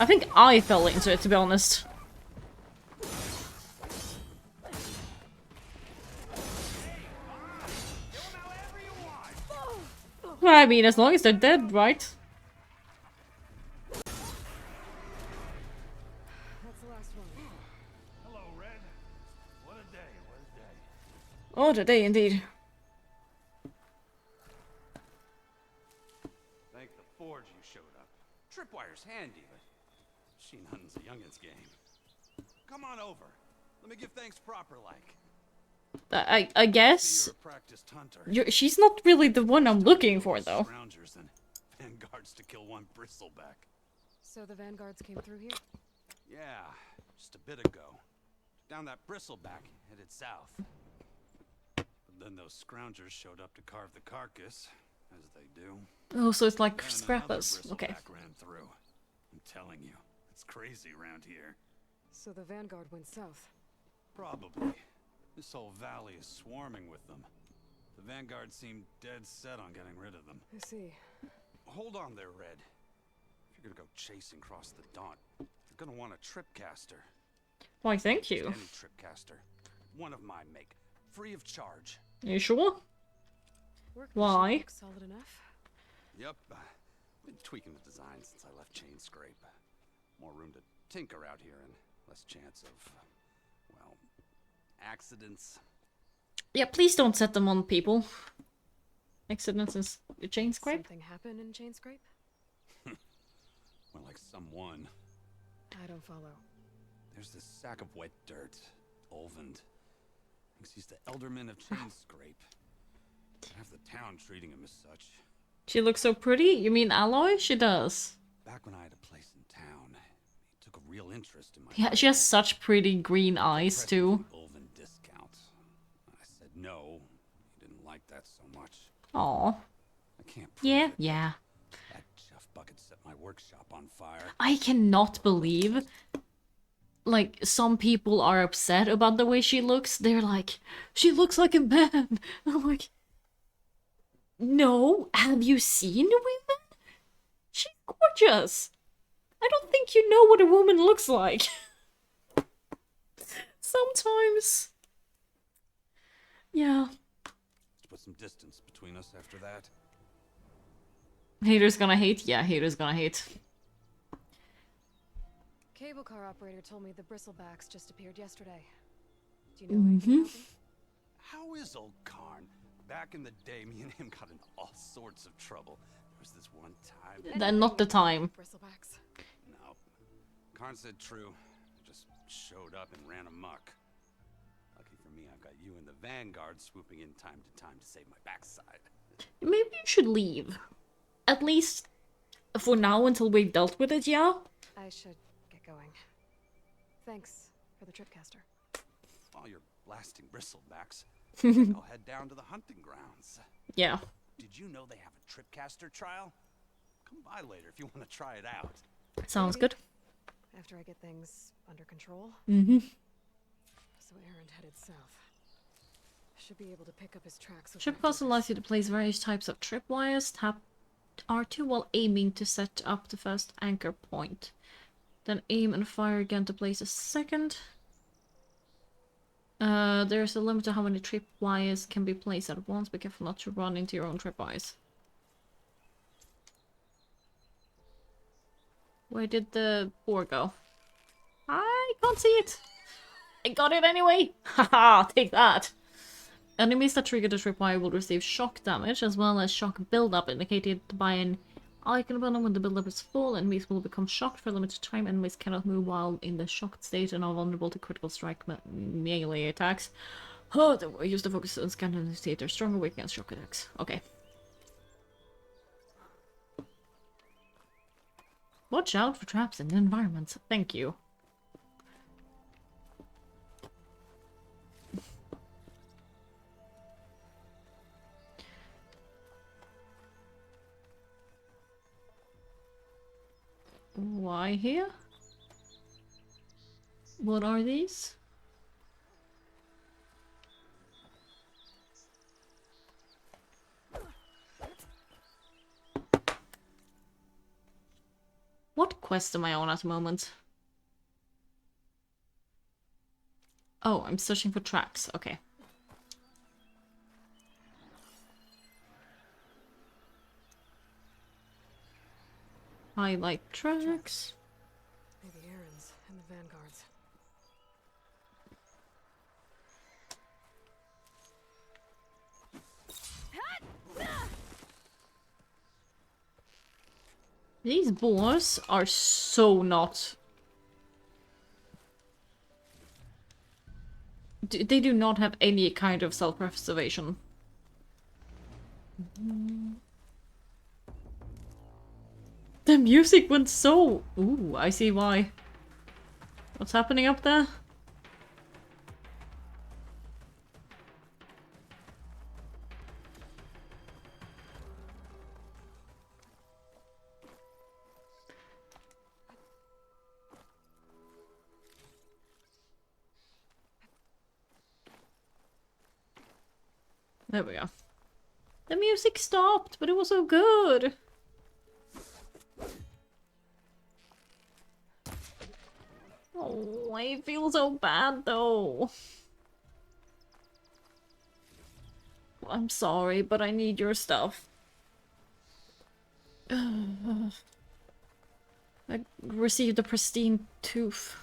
A: I think I fell into it, to be honest. Well, I mean, as long as they're dead, right?
B: That's the last one.
L: Hello, Red. What a day, what a day.
A: Oh, today indeed.
G: Thank the Forge you showed up. Tripwire's handy, but machine hunting's a youngin's game. Come on over. Let me give thanks proper like.
A: I guess.
G: You're a practiced hunter.
A: She's not really the one I'm looking for, though.
G: Scroungers and vanguards to kill one bristleback.
B: So the vanguards came through here?
G: Yeah, just a bit ago. down that bristleback, headed south. But then those scroungers showed up to carve the carcass, as they do.
A: Oh, so it's like
G: Then another
A: scrappers. Okay.
G: bristleback ran through. I'm telling you, it's crazy around here.
B: So the Vanguard went south.
G: Probably. This whole valley is swarming with them. The Vanguard seemed dead set on getting rid of them.
B: I see.
G: Hold on there, Red. If you're gonna go chasing across the Daunt, you're gonna want a tripcaster.
A: Why, thank you.
G: Any tripcaster. One of my make. Free of charge.
A: Are you sure?
B: Workmanship
A: Why?
B: looks solid enough.
G: Yep. Been tweaking the design since I left Chainscrape. More room to tinker out here and less chance of, well, accidents.
A: Yeah, please don't set them on people. Accidents and chain scrape.
B: Something happen in Chainscrape?
G: More like someone.
B: I don't follow.
G: There's this sack of wet dirt. Olvend. Thinks he's the Elderman of Chainscrape. Half the town treating him as such.
A: She looks so pretty. You mean Alloy? She does.
G: Back when I had a place in town, he took a real interest in my
A: Yeah, she has such pretty green eyes too.
G: Olvend discount. I said no. He didn't like that so much.
A: Aw.
G: I can't prove
A: Yeah,
G: it.
A: yeah.
G: That Jeff Bucket set my workshop on fire.
A: I cannot believe, like, some people are upset about the way she looks. They're like, she looks like a man. I'm like, no, have you seen women? She's gorgeous. I don't think you know what a woman looks like. Sometimes. Yeah.
G: Let's put some distance between us after that.
A: Haters gonna hate? Yeah, haters gonna hate.
B: Cable car operator told me the bristlebacks just appeared yesterday. Do you know anything about them?
G: How is old Karn? Back in the day, me and him got into all sorts of trouble. There was this one time.
A: Then not the time.
B: Bristlebacks.
G: No. Karn said true. Just showed up and ran amok. Lucky for me, I've got you and the Vanguard swooping in time to save my backside.
A: Maybe you should leave. At least for now until we've dealt with it, yeah?
B: I should get going. Thanks for the tripcaster.
G: While you're blasting bristlebacks, I'll head down to the hunting grounds.
A: Yeah.
G: Did you know they have a tripcaster trial? Come by later if you want to try it out.
A: Sounds good.
B: After I get things under control.
A: Mm-hmm.
B: So Aaron headed south. Should be able to pick up his tracks.
A: Tripcast allows you to place various types of tripwires. Tap R2 while aiming to set up the first anchor point. Then aim and fire again to place a second. There's a limit to how many tripwires can be placed at once. Be careful not to run into your own tripwires. Where did the boar go? I can't see it. I got it anyway. Haha, take that. Enemies that trigger the tripwire will receive shock damage as well as shock buildup indicated by an icon above them. When the buildup is full, enemies will become shocked for a limited time. Enemies cannot move while in the shocked state and are vulnerable to critical strike melee attacks. Oh, the way use the focus on scan and theater stronger weak against shock attacks. Okay. Watch out for traps in the environment. Thank you. Why here? What are these? What quest am I on at the moment? Oh, I'm searching for tracks. Okay. Highlight tracks.
B: Maybe Aaron's and the Vanguard's.
A: These boars are so not... They do not have any kind of self-preservation. The music went so... Ooh, I see why. What's happening up there? There we go. The music stopped, but it was so good. Oh, I feel so bad though. I'm sorry, but I need your stuff. I received a pristine tooth.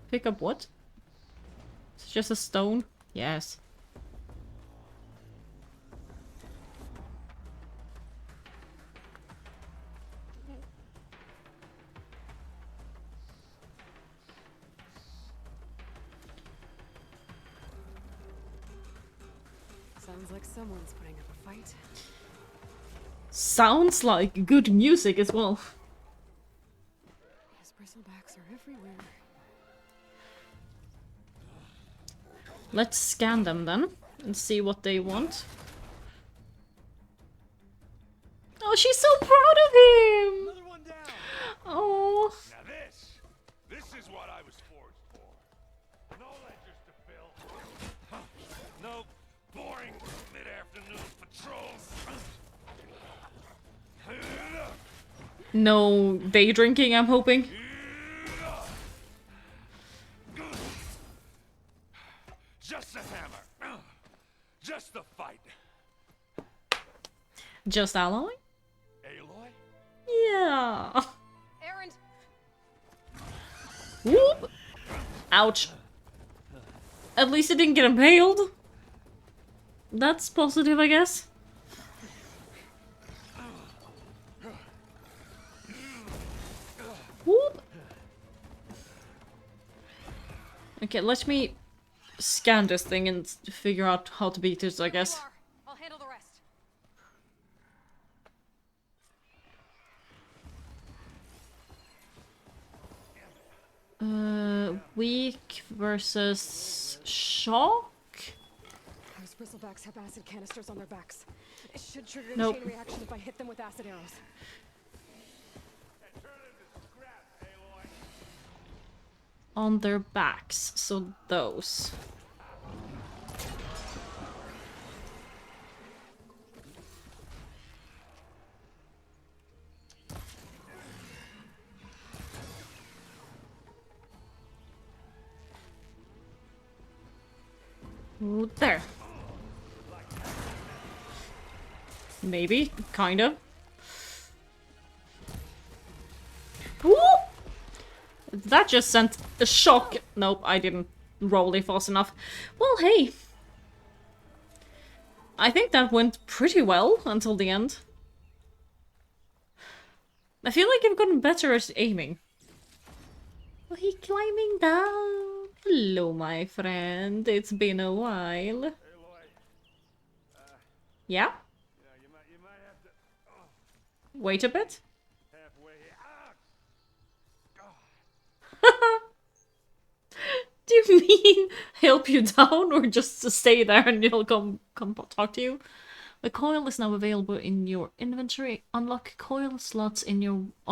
A: Pick up what? It's just a stone? Yes.
B: Sounds like someone's putting up a fight.
A: Sounds like good music as well.
B: These bristlebacks are everywhere.
A: Let's scan them then and see what they want. Oh, she's so proud of him!
F: Another one down.
A: Oh.
F: Now this is what I was forged for. No ledgers to fill. No boring mid-afternoon patrols.
A: No day drinking, I'm hoping.
F: Just a hammer. Just the fight.
A: Just Aloy?
F: Aloy?
A: Yeah.
B: Erend!
A: Whoop! Ouch. At least it didn't get impaled. That's positive, I guess. Whoop! Okay, let me scan this thing and figure out how to beat it, I guess.
B: I'll handle the rest.
A: Weak versus shock?
B: Those bristlebacks have acid canisters on their backs. It should trigger a
A: Nope.
B: chain reaction if I hit them with acid arrows.
A: On their backs, so those. Ooh, there. Maybe, kind of. Woo! That just sent a shock. Nope, I didn't roll it fast enough. Well, hey. I think that went pretty well until the end. I feel like I've gotten better at aiming. Oh, he climbing down. Hello, my friend. It's been a while. Yeah?
F: You might have to.
A: Wait a bit.
F: Halfway.
A: Do you mean help you down or just to stay there and he'll come talk to you? The coil is now available in your inventory. Unlock coil slots on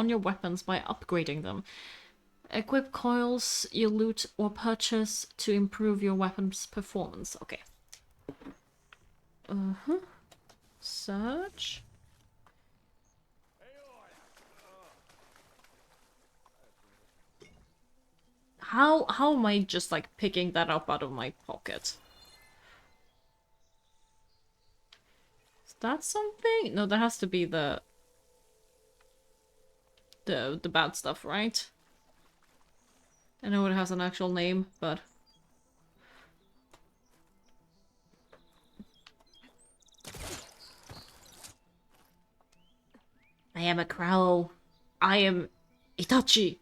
A: your weapons by upgrading them. Equip coils you loot or purchase to improve your weapon's performance. Okay. Search. How am I just like picking that up out of my pocket? Is that something? No, that has to be the bad stuff, right? I know it has an actual name, but I am a crow. I am Itachi.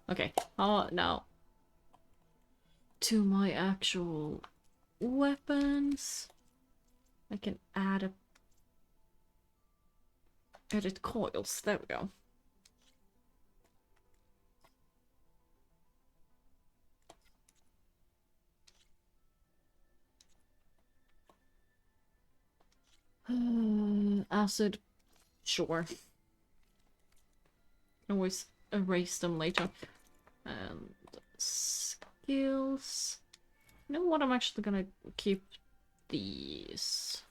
A: Okay, now to my actual weapons. I can add edit coils. There we go. Acid, sure. Always erase them later. And skills. You know what? I'm actually gonna keep these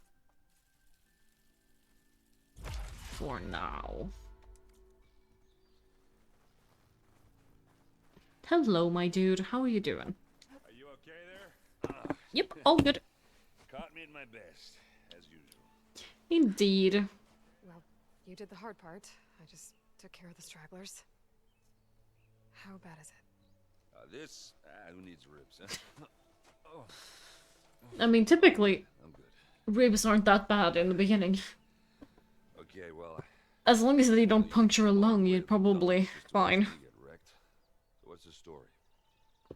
A: for now. Hello, my dude. How are you doing?
F: Are you okay there?
A: Yep, all good.
F: Caught me in my best, as usual.
A: Indeed.
B: Well, you did the hard part. I just took care of the stragglers. How bad is it?
F: This, who needs ribs, huh? Oh.
A: I mean, typically,
F: I'm good.
A: ribs aren't that bad in the beginning.
F: Okay, well,
A: As long as they don't puncture a lung, you're probably fine.
F: get wrecked. So what's the story?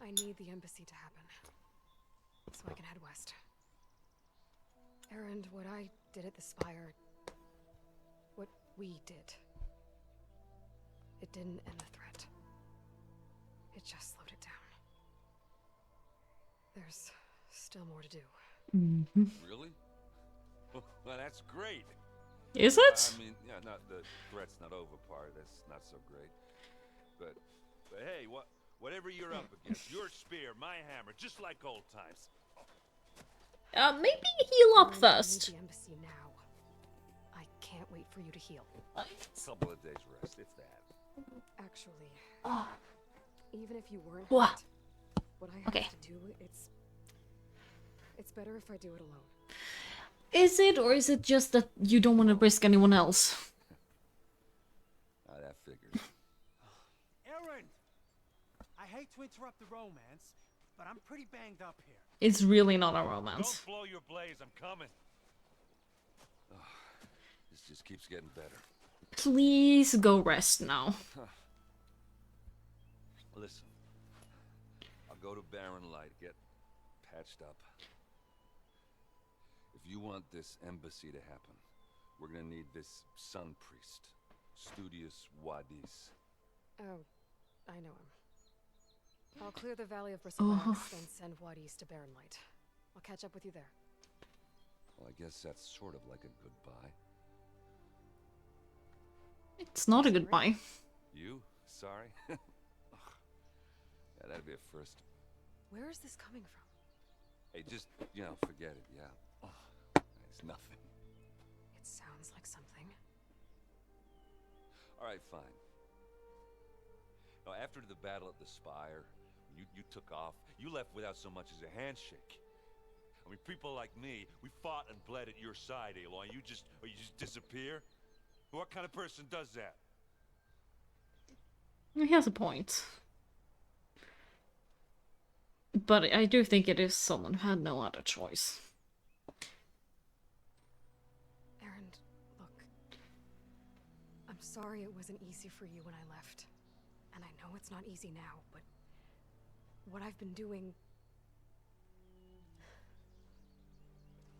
B: I need the embassy to happen, so I can head west. Erend, what I did at the Spire, what we did, it didn't end the threat. It just slowed it down. There's still more to do.
A: Mm-hmm.
F: Really? Well, that's great.
A: Is it?
F: I mean, yeah, not the threat's not over part. That's not so great. But hey, whatever you're up against, your spear, my hammer, just like old times.
A: Maybe heal up
B: I
A: first.
B: need the embassy now. I can't wait for you to heal.
F: Couple of days rest, if that.
B: Actually,
A: Oh.
B: even if you weren't
A: Wha-
B: hurt, what I have
A: Okay.
B: to do, it's better if I do it alone.
A: Is it, or is it just that you don't want to risk anyone else?
F: That figures.
N: Erend! I hate to interrupt the romance, but I'm pretty banged up here.
A: It's really not a romance.
F: Don't blow your blaze, I'm coming. This just keeps getting better.
A: Please go rest now.
F: Listen, I'll go to Barren Light, get patched up. If you want this embassy to happen, we're gonna need this sun priest, Studius Wadis.
B: Oh, I know him. I'll clear the Valley of Bristlebacks, then send Wadis to Barren Light. I'll catch up with you there.
F: Well, I guess that's sort of like a goodbye.
A: It's not a goodbye.
F: You? Sorry? Yeah, that'd be a first.
B: Where is this coming from?
F: Hey, just, forget it, yeah. It's nothing.
B: It sounds like something.
F: Alright, fine. Now, after the battle at the Spire, you took off, you left without so much as a handshake. I mean, people like me, we fought and bled at your side, Aloy. You just disappear? What kind of person does that?
A: He has a point. But I do think it is someone who had no other choice.
B: Erend, look. I'm sorry it wasn't easy for you when I left. And I know it's not easy now, but what I've been doing...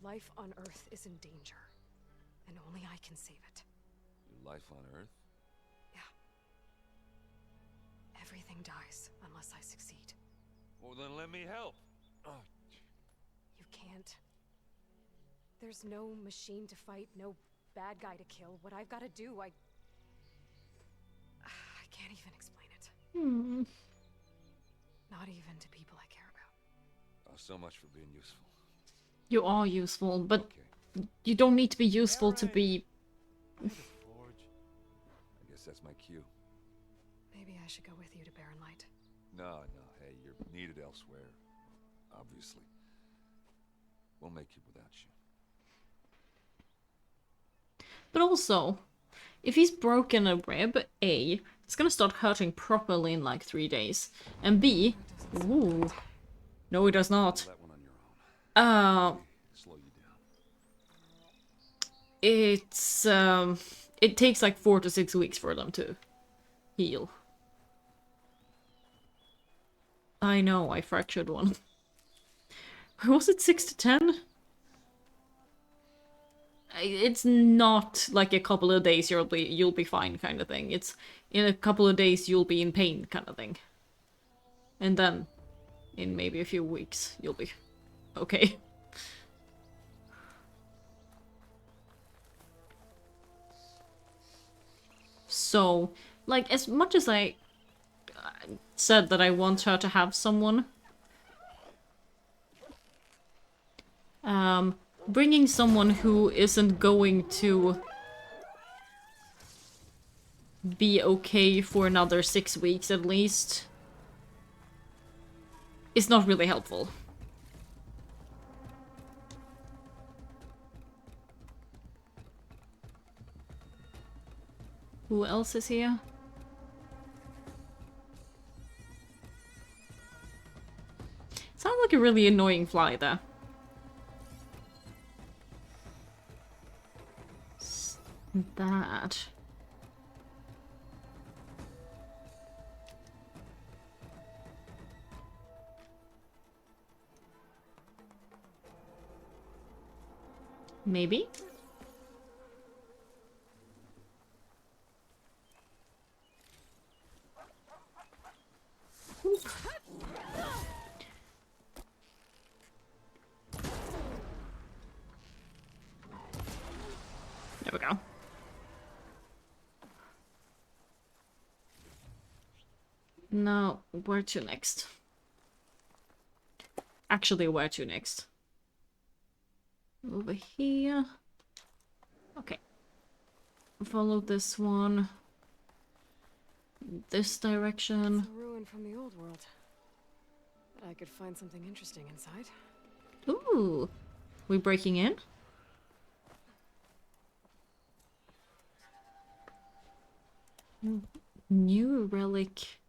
B: Life on Earth is in danger, and only I can save it.
F: Your life on Earth?
B: Yeah. Everything dies unless I succeed.
F: Well, then let me help.
B: You can't. There's no machine to fight, no bad guy to kill. What I've got to do, I can't even explain it. Not even to people I care about.
F: Oh, so much for being useful.
A: You are useful, but you don't need to be useful to be...
F: I guess that's my cue.
B: Maybe I should go with you to Barren Light.
F: No, hey, you're needed elsewhere. Obviously. We'll make it without you.
A: But also, if he's broken a rib, A, it's gonna start hurting properly in like 3 days. And B, ooh, no it does not.
F: Slow you down.
A: It's, it takes like 4 to 6 weeks for them to heal. I know, I fractured one. Was it 6 to 10? It's not like a couple of days you'll be fine kind of thing. It's in a couple of days you'll be in pain kind of thing. And then in maybe a few weeks you'll be okay. So Like, as much as I said that I want her to have someone, bringing someone who isn't going to be okay for another 6 weeks at least is not really helpful. Who else is here? Sounds like a really annoying fly there. That. Maybe? There we go. Now, where to next? Actually, where to next? Over here. Okay. Follow this one. This direction.
B: It's a ruin from the old world. But I could find something interesting inside.
A: Ooh. We breaking in? New relic.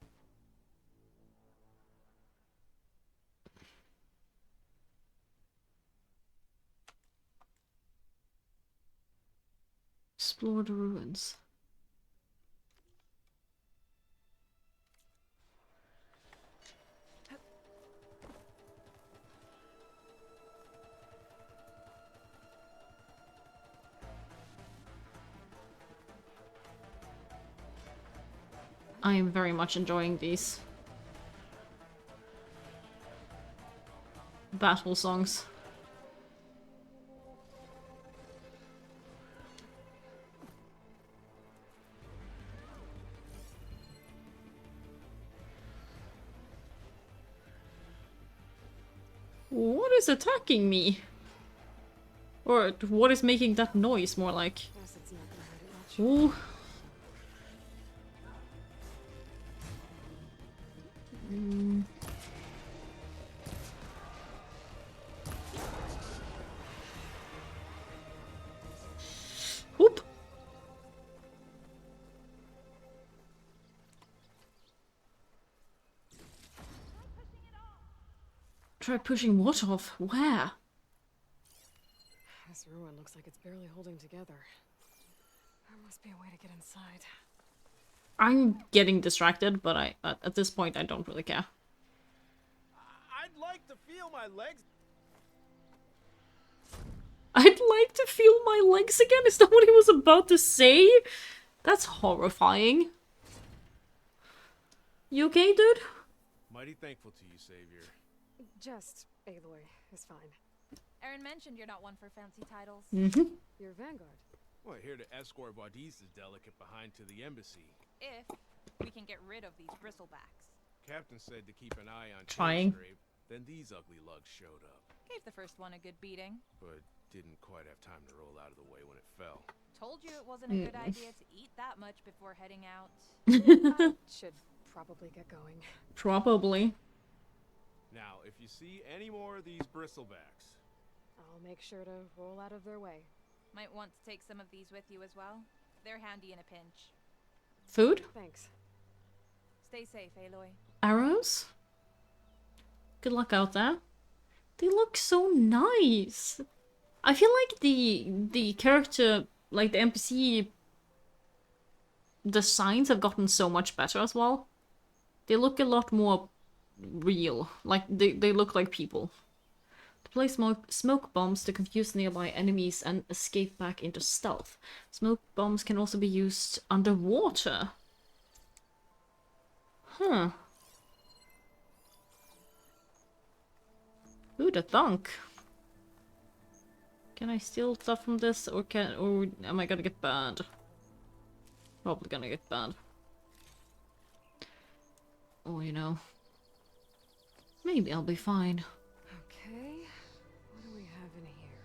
A: Explore the ruins. I am very much enjoying these battle songs. What is attacking me? Or what is making that noise more like?
B: Guess it's not gonna hurt it much.
A: Ooh. Whoop. Try pushing what off? Where?
B: This ruin looks like it's barely holding together. There must be a way to get inside.
A: I'm getting distracted, but at this point I don't really care.
N: I'd like to feel my legs.
A: I'd like to feel my legs again? Is that what he was about to say? That's horrifying. You okay, dude?
O: Mighty thankful to you, Savior.
B: Just Aloy is fine.
P: Aaron mentioned you're not one for fancy titles.
A: Mm-hmm.
B: You're Vanguard.
O: Well, here to escort Wadiz's delicate behind to the embassy.
P: If we can get rid of these bristlebacks.
O: Captain said to keep an eye on
A: Trying.
O: Chainscrape, then these ugly lugs showed up.
P: Gave the first one a good beating.
O: But didn't quite have time to roll out of the way when it fell.
P: Told you it wasn't a good idea to eat that much before heading out.
B: I should probably get going.
A: Probably.
O: Now, if you see any more of these bristlebacks,
B: I'll make sure to roll out of their way.
P: Might want to take some of these with you as well. They're handy in a pinch.
A: Food?
B: Thanks.
P: Stay safe, Aloy.
A: Arrows? Good luck out there. They look so nice. I feel like the character, like the NPC designs have gotten so much better as well. They look a lot more real. Like, they look like people. To place smoke bombs to confuse nearby enemies and escape back into stealth. Smoke bombs can also be used underwater. Huh. Who'da thunk? Can I steal stuff from this, or am I gonna get banned? Probably gonna get banned. Oh, you know. Maybe I'll be fine.
B: Okay, what do we have in here?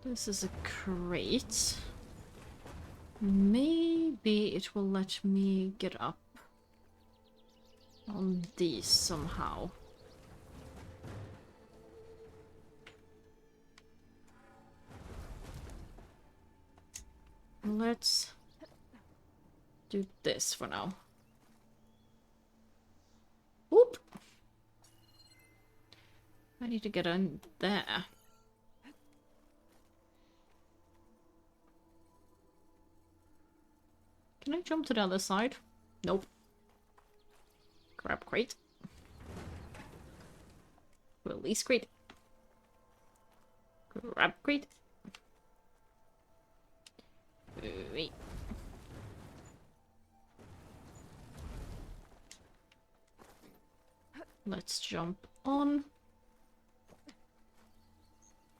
A: This is a crate. Maybe it will let me get up on these somehow. Let's do this for now. Oop! I need to get in there. Can I jump to the other side? Nope. Grab crate. Release crate. Grab crate. Wait. Let's jump on.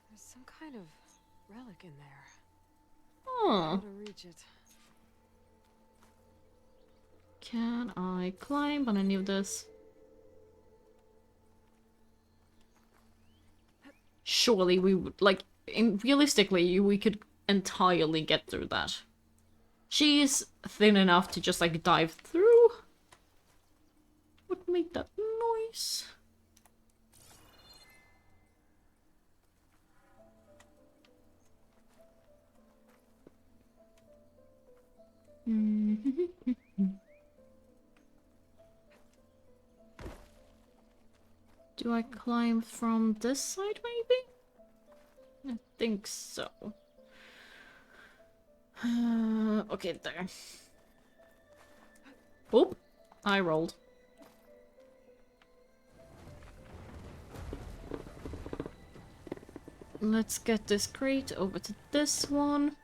B: There's some kind of relic in there.
A: Oh.
B: How to reach it?
A: Can I climb on any of this? Surely we would, like, realistically, we could entirely get through that. She's thin enough to just, like, dive through. Would make that noise. Do I climb from this side, maybe? I think so. Okay, there. Oop! I rolled. Let's get this crate over to this one.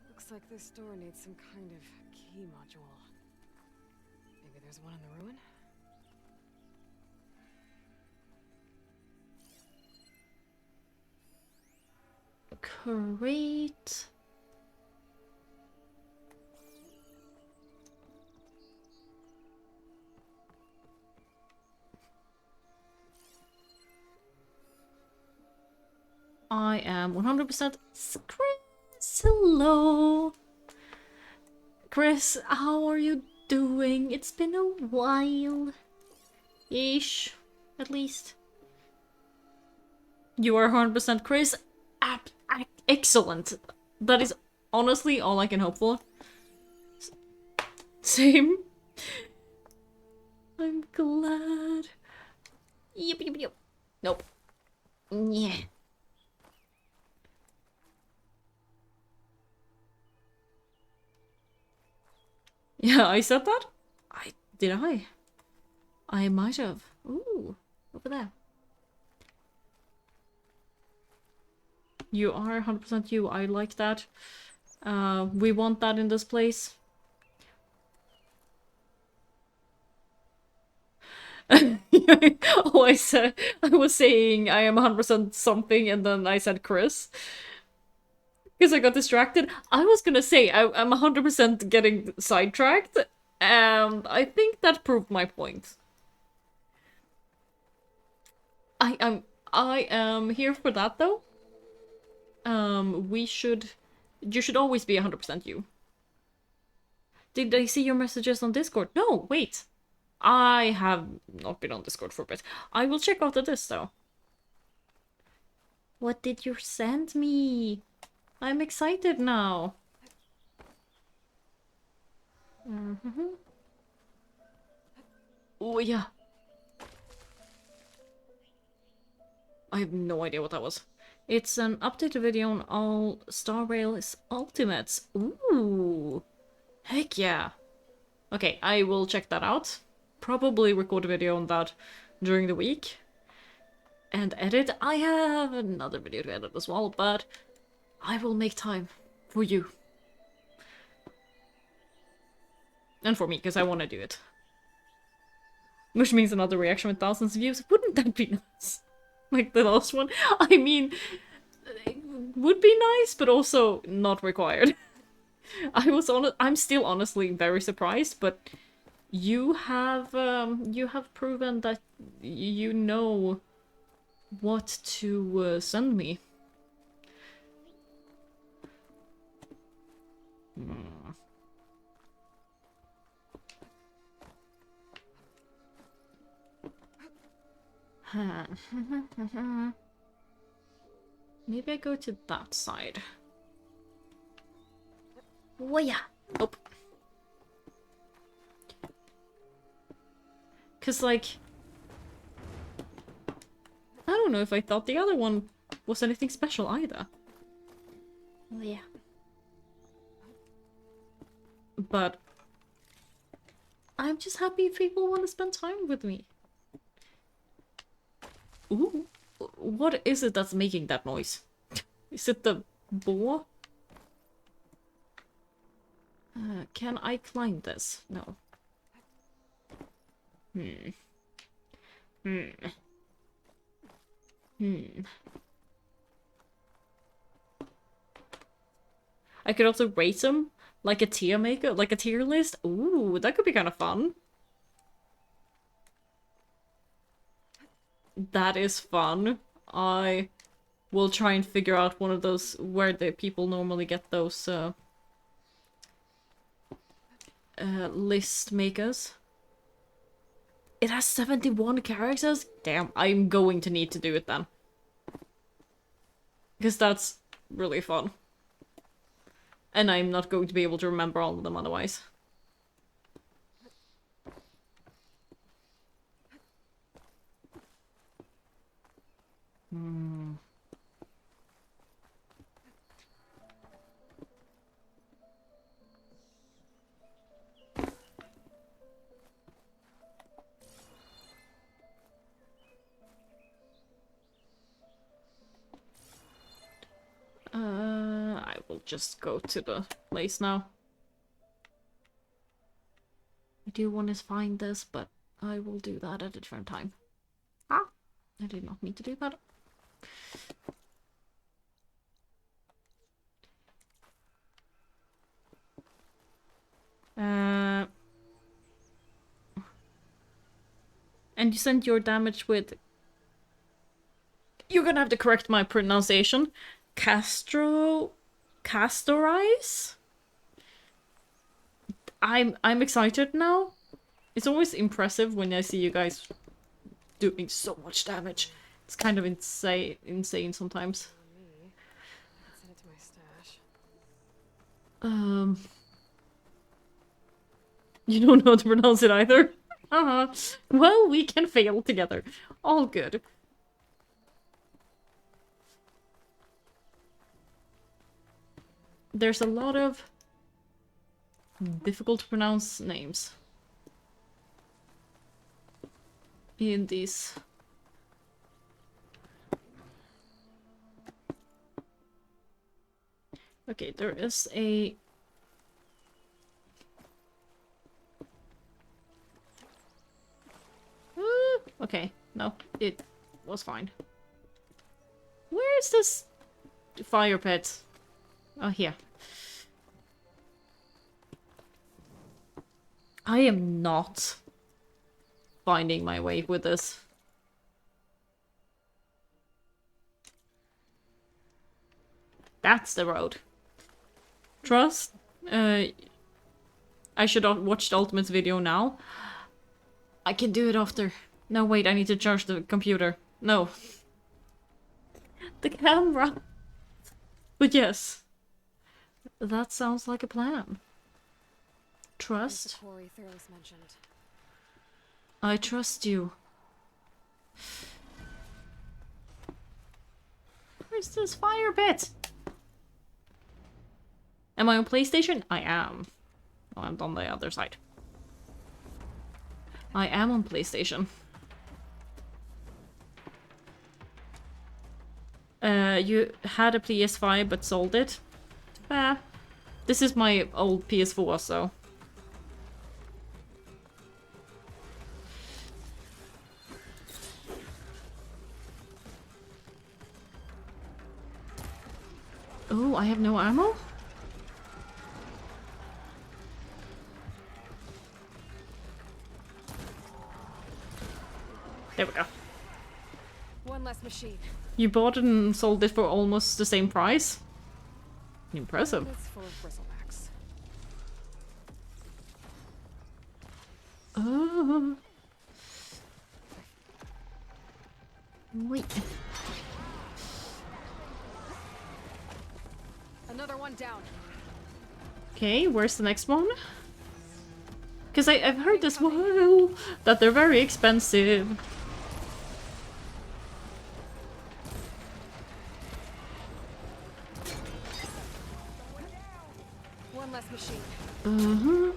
B: Looks like this door needs some kind of key module. Maybe there's one in the ruin?
A: Crate. I am 100% Chris. Hello. Chris, how are you doing? It's been a while. Ish, at least. You are 100% Chris. Excellent. That is honestly all I can hope for. Same. I'm glad. Yep. Nope. Yeah. Yeah, I said that? Did I? I might have. Ooh, over there. You are 100% you. I like that. We want that in this place. Oh, I was saying I am 100% something and then I said Chris. Because I got distracted. I was gonna say I'm 100% getting sidetracked, and I think that proved my point. I am here for that though. You should always be 100% you. Did I see your messages on Discord? No, wait. I have not been on Discord for a bit. I will check after this though. What did you send me? I'm excited now. Oh, yeah. I have no idea what that was. It's an updated video on all Star Rail's Ultimates. Ooh. Heck yeah. Okay, I will check that out. Probably record a video on that during the week. And edit. I have another video to edit as well, but I will make time for you. And for me, because I want to do it. Which means another reaction with thousands of views. Wouldn't that be nice? Like the last one? I mean, it would be nice, but also not required. I'm still honestly very surprised, but you have proven that you know what to send me. Maybe I go to that side. Oh yeah. Nope. Cause like, I don't know if I thought the other one was anything special either. Oh yeah. But I'm just happy people want to spend time with me. Ooh, what is it that's making that noise? Is it the boar? Can I climb this? No. I could also rate them like a tier maker, like a tier list. Ooh, that could be kind of fun. That is fun. I will try and figure out one of those where the people normally get those list makers. It has 71 characters? Damn, I'm going to need to do it then. Because that's really fun. And I'm not going to be able to remember all of them otherwise. I will just go to the place now. I do want to find this, but I will do that at a different time. Ah! I did not mean to do that. And you sent your damage with... You're gonna have to correct my pronunciation. Castorize? I'm excited now. It's always impressive when I see you guys doing so much damage. It's kind of insane sometimes.
B: Send it to my stash.
A: You don't know how to pronounce it either? Well, we can fail together. All good. There's a lot of difficult to pronounce names in these. Okay, there is a... Okay, no, it was fine. Where is this fire pit? Oh, here. I am not finding my way with this. That's the road. Trust? I should have watched Ultimate's video now. I can do it after. No, wait, I need to charge the computer. No. The camera. But yes. That sounds like a plan. Trust?
B: Quarry Thurles mentioned.
A: I trust you. Where's this fire pit? Am I on PlayStation? I am. Oh, I'm on the other side. I am on PlayStation. You had a PS5 but sold it? Fair. This is my old PS4, so... Oh, I have no ammo? There we go.
B: One less machine.
A: You bought it and sold it for almost the same price? Impressive.
B: It's full of bristlebacks.
A: Oh. Wait.
B: Another one down.
A: Okay, where's the next one? Because I've heard as well that they're very expensive.
B: One less machine.
A: Uh-huh.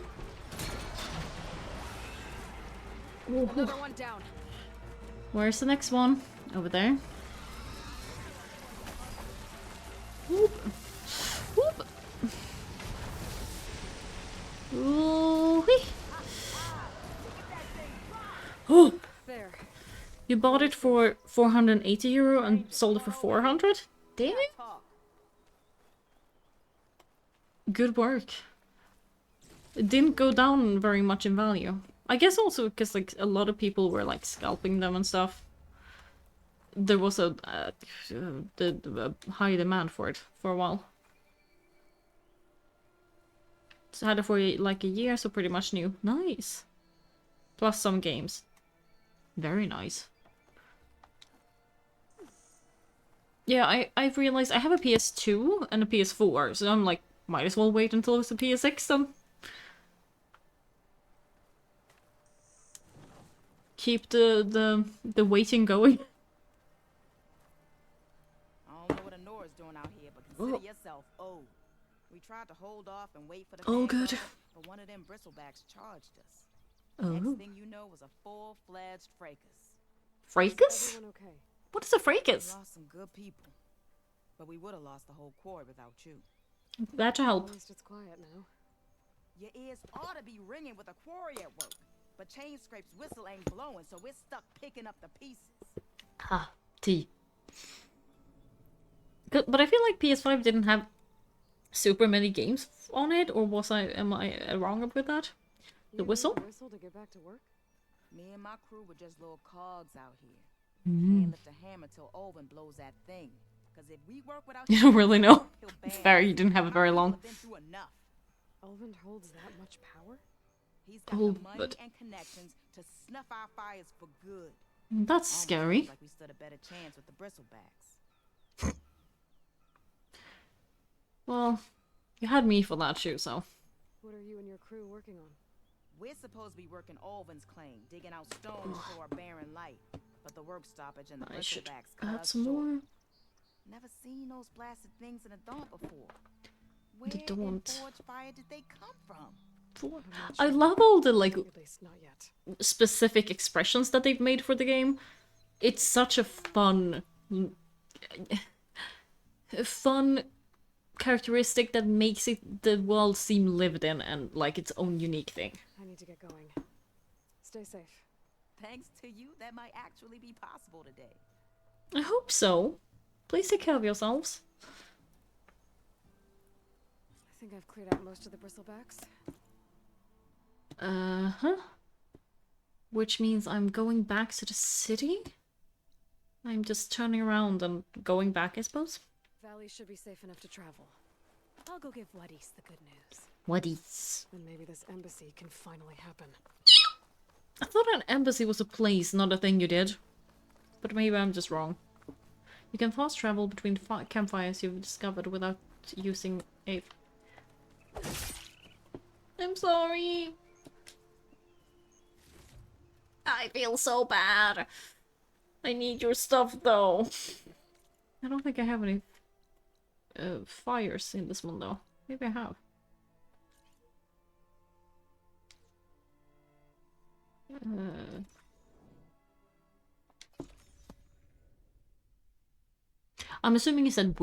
B: Another one down.
A: Where's the next one? Over there. Whoop. Whoop. Ooh-wee. Oh.
B: There.
A: You bought it for 480 euro and sold it for 400? Damn it. Good work. It didn't go down very much in value. I guess also because like a lot of people were like scalping them and stuff. There was a high demand for it for a while. So I had it for like a year, so pretty much new. Nice. Plus some games. Very nice. Yeah, I've realized I have a PS2 and a PS4, so I'm like, might as well wait until it's a PS6 then. Keep the waiting going.
Q: I don't know what Honora's doing out here, but consider yourself old. We tried to hold off and wait for the
A: Oh, good.
Q: vanguard, but one of them bristlebacks charged us.
A: Oh.
Q: Next thing you know was a full-fledged fracas.
A: Fracas?
B: Okay.
A: What is a
Q: We
A: fracas?
Q: lost some good people, but we would have lost the whole quarry without you.
A: That to help.
B: At least it's quiet now.
Q: Your ears ought to be ringing with a quarry at work, but Chainscrape's whistle ain't blowing, so we're stuck picking up the pieces.
A: Ha. T. Good, but I feel like PS5 didn't have super many games on it, or am I wrong with that? The whistle?
B: Whistle to get back to work?
Q: Me and my crew were just little cogs out here.
A: Mm.
Q: Can't lift a hammer till Olvin blows that thing. Cause if we work without
A: You don't really know.
Q: he'll
A: It's
Q: ban
A: fair,
Q: us.
A: you didn't have it very
Q: Our
A: long.
Q: people have been through enough.
B: Elvin holds that much power?
Q: He's got
A: Oh,
Q: the money
A: but-
Q: and connections to snuff our fires for good.
A: That's
Q: Almost
A: scary.
Q: feels like we stood a better chance with the bristlebacks.
A: Well, you had me for that too, so.
B: What are you and your crew working on?
Q: We're supposed to be working Olvin's claim, digging out stones for a barren light. But the work stoppage and the
A: I should
Q: bristlebacks cut
A: add
Q: us
A: some
Q: short.
A: more.
Q: Never seen those blasted things in the Daunt before. Where
A: The
Q: in
A: Daunt.
Q: Forge Fire did they come from?
A: I love all the like
B: At least not yet.
A: specific expressions that they've made for the game. It's such a fun characteristic that makes the world seem lived in and like its own unique thing.
B: I need to get going. Stay safe.
Q: Thanks to you, that might actually be possible today.
A: I hope so. Please take care of yourselves.
B: I think I've cleared out most of the bristlebacks.
A: Uh-huh. Which means I'm going back to the city? I'm just turning around and going back, I suppose.
B: Valley should be safe enough to travel. I'll go give Wadis the good news.
A: Wadis.
B: Then maybe this embassy can finally happen.
A: I thought an embassy was a place, not a thing you did. But maybe I'm just wrong. You can fast travel between campfires you've discovered without using a... I'm sorry. I feel so bad. I need your stuff, though. I don't think I have any fires in this one, though. Maybe I have. I'm assuming you said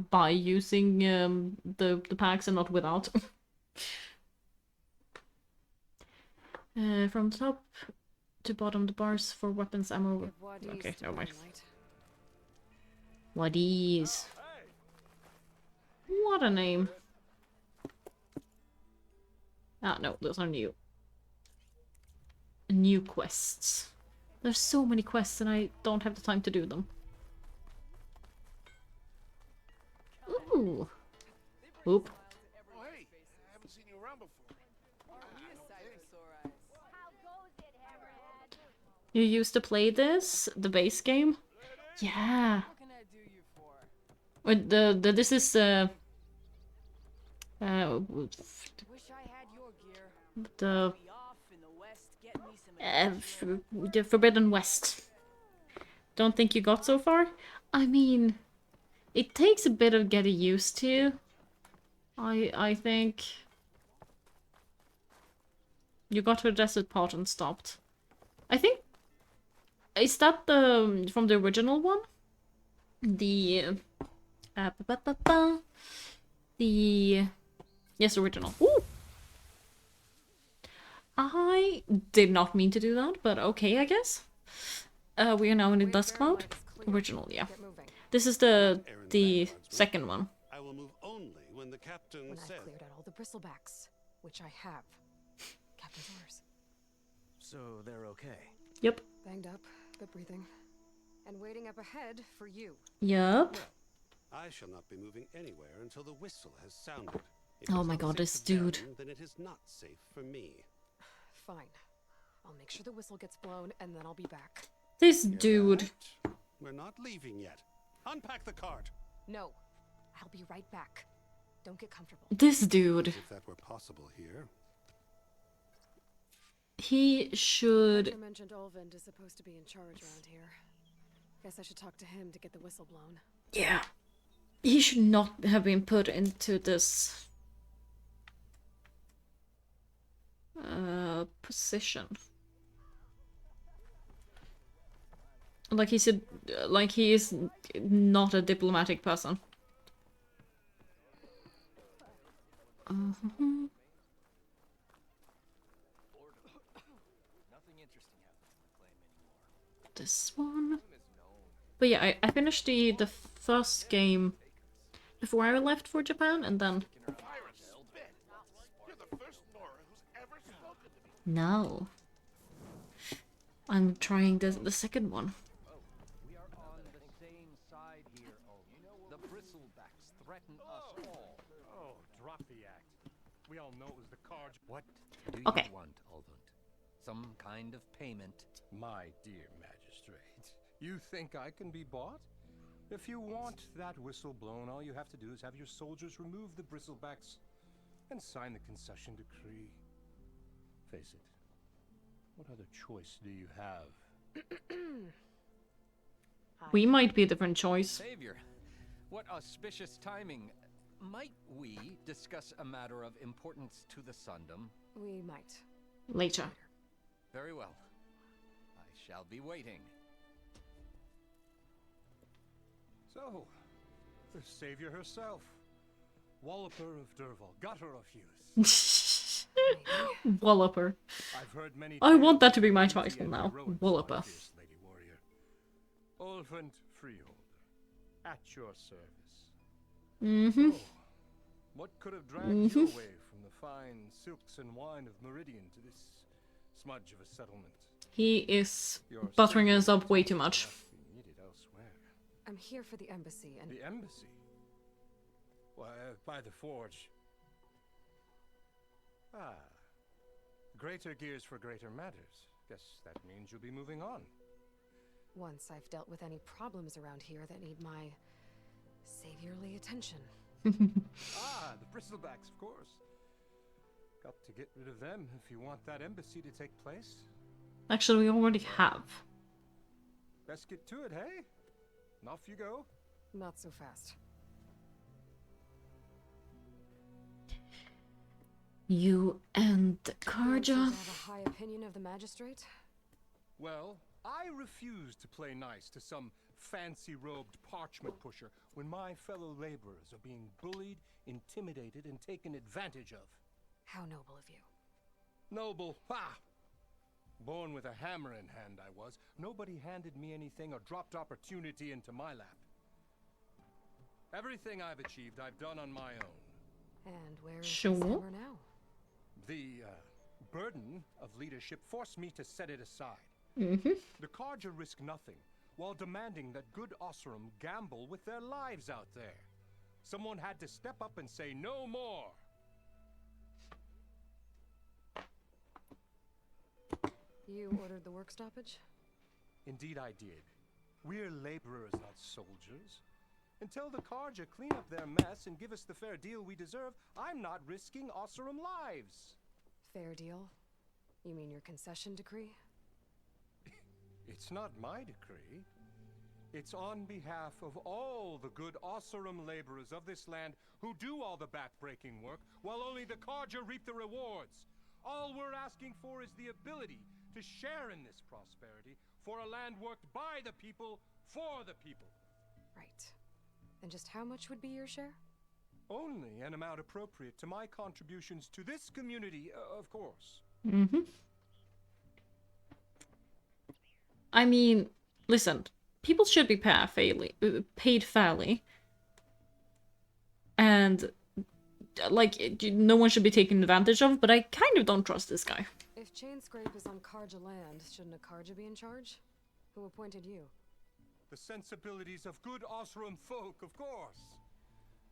A: by using the packs and not without. From top to bottom, the bars for weapons, ammo. Okay, never mind. Wadis. What a name. Ah, no, those are new. New quests. There's so many quests and I don't have the time to do them. Ooh. Oop.
I: Oh, hey, I haven't seen you around before.
A: You used to play this? The base game? Yeah. Or this is the the Forbidden West. Don't think you got so far? I mean, it takes a bit of getting used to. I think you got to the desert part and stopped. I think is that the from the original one? The the yes, original. Ooh. I did not mean to do that, but okay, I guess. We are now in the Dust Cloud. Original, yeah. This is the second one.
J: I will move only when the captain
B: When
J: says.
B: I've cleared out all the bristlebacks, which I have. Captain's orders.
K: So they're okay.
A: Yep.
B: Banged up, but breathing. And waiting up ahead for you.
A: Yep.
J: I shall not be moving anywhere until the whistle has sounded. If
A: Oh
J: it's
A: my
J: not
A: god,
J: safe
A: this
J: for
A: dude.
J: Baron, then it is not safe for me.
B: Fine. I'll make sure the whistle gets blown, and then I'll be back.
A: This
J: You're
A: dude.
J: right. We're not leaving yet. Unpack the cart.
B: No. I'll be right back. Don't get comfortable.
A: This dude.
J: If that were possible here.
A: He should.
B: Hunter mentioned Olvind is supposed to be in charge around here. Guess I should talk to him to get the whistle blown.
A: Yeah. He should not have been put into this position. Like he is not a diplomatic person. This one. But yeah, I finished the first game before I left for Japan, and then no, I'm trying the second one.
H: We are on the same side here, Olvin. The bristlebacks threaten us all.
O: Oh, drop the act. We all know it was the card.
H: What do you
A: Okay.
H: want, Olvund? Some kind of payment?
G: My dear magistrate, you think I can be bought? If you want that whistle blown, all you have to do is have your soldiers remove the bristlebacks and sign the concession decree. Face it, what other choice do you have?
A: We might be a different choice.
H: Savior, what auspicious timing. Might we discuss a matter of importance to the Sundom?
B: We might.
A: Later.
H: Very well. I shall be waiting.
G: So, the savior herself, Walloper of Durval, gutter of youth.
A: Walloper.
G: I've heard many
A: I want that to be my
G: tales of
A: title
G: the
A: now.
G: heroic
A: Walloper.
G: fierce lady warrior. Olfant Freeholder, at your service.
A: Mm-hmm.
G: So, what could have dragged you away from the fine silks and wine of Meridian to this smudge of a settlement?
A: He is buttering us up way too much.
G: Needed elsewhere.
B: I'm here for the embassy, and
G: The embassy? Why, by the forge. Ah. Greater gears for greater matters. Guess that means you'll be moving on.
B: once I've dealt with any problems around here that need my saviorly attention.
G: Ah, the bristlebacks, of course. Got to get rid of them if you want that embassy to take place.
A: Actually, we already have.
G: Best get to it, hey? And off you go.
B: Not so fast.
A: You and
B: You
A: Karja.
B: seem to have a high opinion of the magistrate?
G: Well, I refuse to play nice to some fancy-robed parchment pusher when my fellow laborers are being bullied, intimidated, and taken advantage of.
B: How noble of you.
G: Noble, ha! Born with a hammer in hand I was. Nobody handed me anything or dropped opportunity into my lap. Everything I've achieved, I've done on my own.
B: And where is
A: Sure.
B: this hammer now?
G: The burden of leadership forced me to set it aside.
R: The Carja risk nothing, while demanding that good Osram gamble with their lives out there. Someone had to step up and say no more.
B: You ordered the work stoppage?
R: Indeed I did. We're laborers, not soldiers. Until the Carja clean up their mess and give us the fair deal we deserve, I'm not risking Osram lives.
B: Fair deal? You mean your concession decree?
R: It's not my decree. It's on behalf of all the good Osram laborers of this land who do all the back-breaking work, while only the Carja reap the rewards. All we're asking for is the ability to share in this prosperity for a land worked by the people, for the people.
B: Right. And just how much would be your share?
R: Only an amount appropriate to my contributions to this community, of course.
A: I mean, listen, people should be paid fairly. And, like, no one should be taken advantage of, but I kind of don't trust this guy.
B: If Chainscrape is on Carja land, shouldn't a Carja be in charge? Who appointed you?
R: The sensibilities of good Osram folk, of course.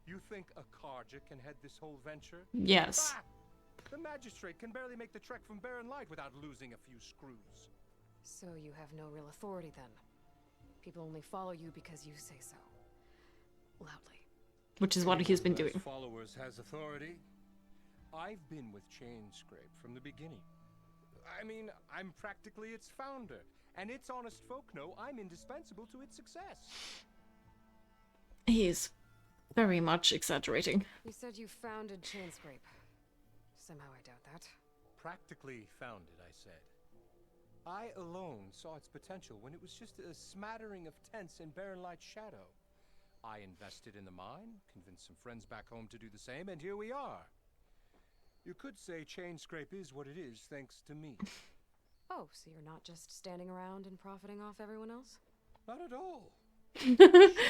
R: You think a Carja can head this whole venture?
A: Yes.
R: Ah! The magistrate can barely make the trek from Barren Light without losing a few screws.
B: So you have no real authority then? People only follow you because you say so. Loudly.
A: Which is what he's been
R: Anyone who
A: doing.
R: has followers has authority. I've been with Chainscrape from the beginning. I mean, I'm practically its founder, and its honest folk know I'm indispensable to its success.
A: He is very much exaggerating.
B: You said you founded Chainscrape. Somehow I doubt that.
R: Practically founded, I said. I alone saw its potential when it was just a smattering of tents in Barren Light's shadow. I invested in the mine, convinced some friends back home to do the same, and here we are. You could say Chainscrape is what it is thanks to me.
B: Oh, so you're not just standing around and profiting off everyone else?
R: Not at all.
A: The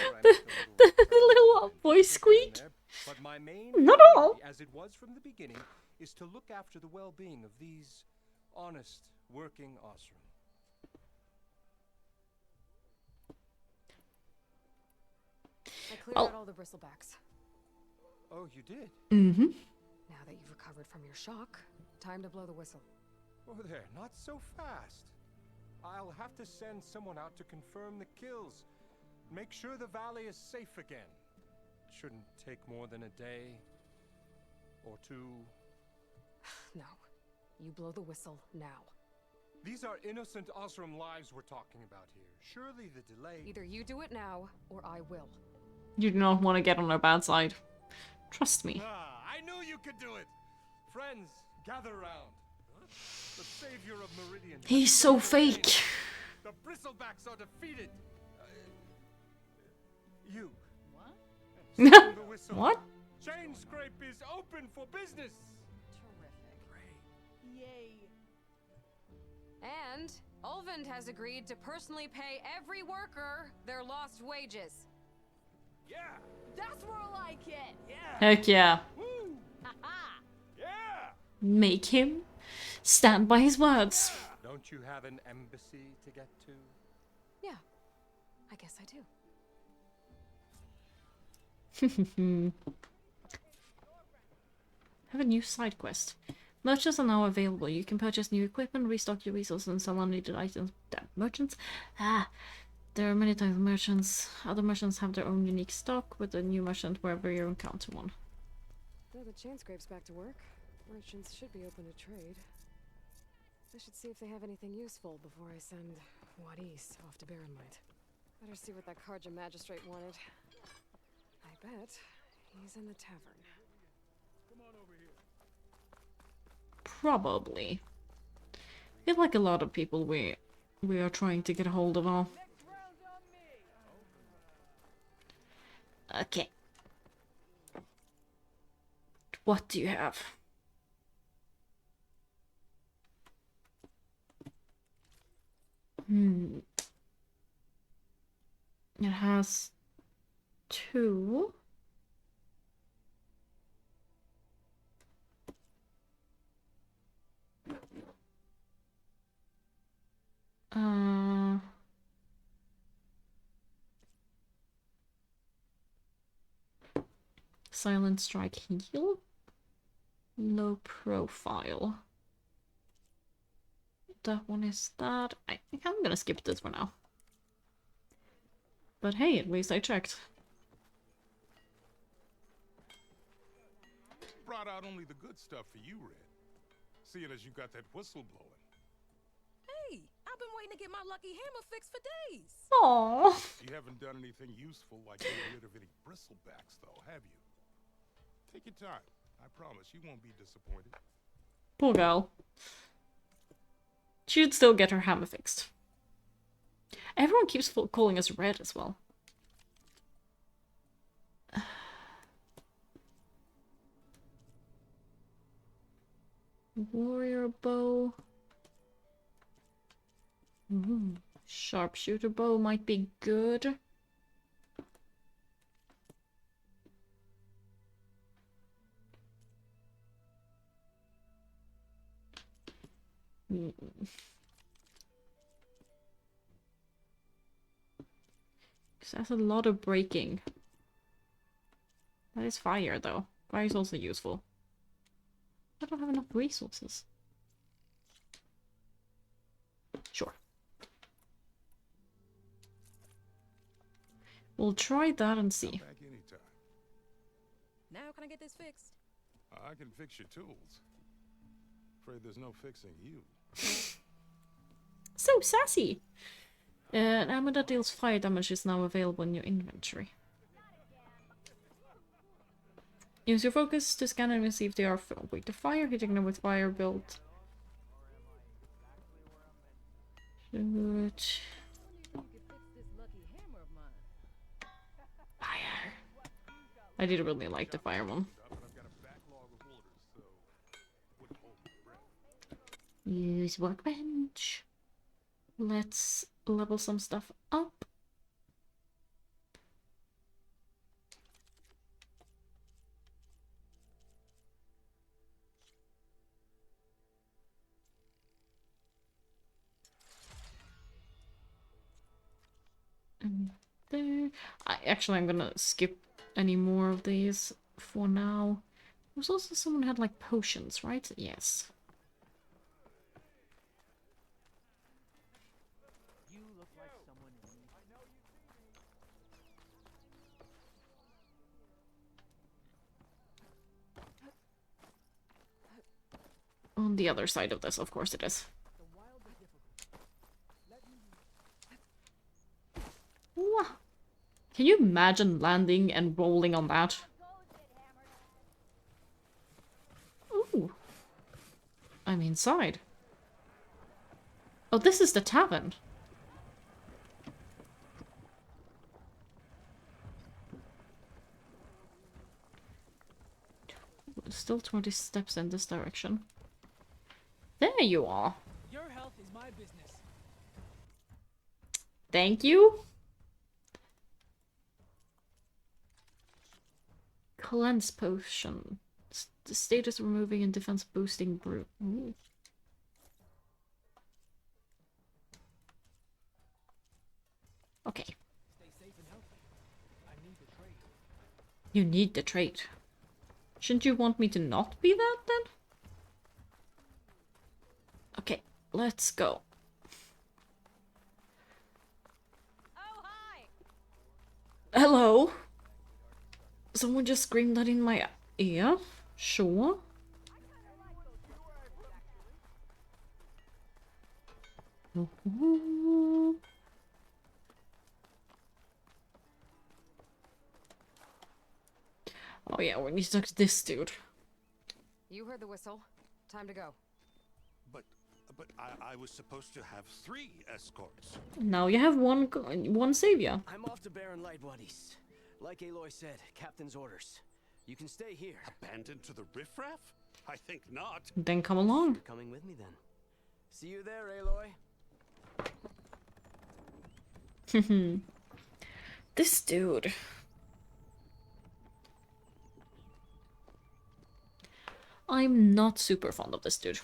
A: little voice squeak.
R: But my main
A: Not all.
R: priority, as it was from the beginning, is to look after the well-being of these honest, working Osram.
B: I cleared out all the bristlebacks.
R: Oh, you did?
B: Now that you've recovered from your shock, time to blow the whistle.
R: Oh, there, not so fast. I'll have to send someone out to confirm the kills. Make sure the valley is safe again. Shouldn't take more than a day or two.
B: No. You blow the whistle now.
R: These are innocent Osram lives we're talking about here. Surely the delay...
B: Either you do it now, or I will.
A: You do not want to get on our bad side. Trust me.
R: Ah, I knew you could do it! Friends, gather round. The savior of Meridian...
A: He's so fake.
R: The bristlebacks are defeated! You.
A: What?
R: The whistle.
A: What?
R: Chainscrape is open for business!
Q: Yay.
B: And Ulvund has agreed to personally pay every worker their lost wages.
L: Yeah!
Q: That's more like it!
L: Yeah!
A: Heck yeah.
L: Woo!
Q: Haha!
L: Yeah!
A: Make him stand by his words.
R: Don't you have an embassy to get to?
B: Yeah, I guess I do.
A: Have a new side quest. Merchants are now available. You can purchase new equipment, restock your resources, and sell unneeded items. Damn, merchants? There are many types of merchants. Other merchants have their own unique stock, with a new merchant wherever you encounter one.
B: Though the Chainscrape's back to work, merchants should be open to trade. I should see if they have anything useful before I send Wadis off to Barren Light. Better see what that Carja magistrate wanted. I bet he's in the tavern.
L: Come on over here.
A: Probably. I feel like a lot of people we are trying to get a hold of all. Okay. What do you have? It has 2. Silent Strike Heal. Low profile. That one is that. I think I'm gonna skip this for now. But hey, at least I checked.
S: Brought out only the good stuff for you, Red. Seeing as you got that whistle blowing.
T: Hey, I've been waiting to get my lucky hammer fixed for days.
A: Aww.
S: You haven't done anything useful like getting rid of any bristlebacks, though, have you? Take your time. I promise you won't be disappointed.
A: Poor girl. She'd still get her hammer fixed. Everyone keeps calling us Red as well. Warrior bow. Sharpshooter bow might be good. Because that's a lot of breaking. That is fire, though. Fire is also useful. I don't have enough resources. Sure. We'll try that and see.
S: Back anytime.
T: Now can I get this fixed?
S: I can fix your tools. Afraid there's no fixing you.
A: So sassy! An ammo that deals fire damage is now available in your inventory. Use your focus to scan and see if they are weak to fire, hitting them with fire build. Shoot. Fire. I did really like the fire one. Use workbench. Let's level some stuff up. And there. I'm gonna skip any more of these for now. There's also someone who had like potions, right? Yes. On the other side of this, of course it is. Wah. Can you imagine landing and rolling on that? Ooh. I'm inside. Oh, this is the tavern. Still 20 steps in this direction. There you are.
N: Your health is my business.
A: Thank you. Cleanse potion. The status removing and defense boosting brew. Ooh. Okay.
N: Stay safe and healthy. I need the trade.
A: You need the trait. Shouldn't you want me to not be that then? Okay, let's go.
T: Oh, hi.
A: Hello? Someone just screamed that in my ear? Sure. Oh yeah, we need to talk to this dude.
B: You heard the whistle. Time to go.
J: But I was supposed to have 3 escorts.
A: Now you have one savior.
K: I'm off to Baron Light Wadis. Like Aloy said, Captain's orders. You can stay here.
J: Abandoned to the riffraff? I think not.
A: Then come along.
K: You're coming with me then. See you there, Aloy.
A: This dude. I'm not super fond of this dude.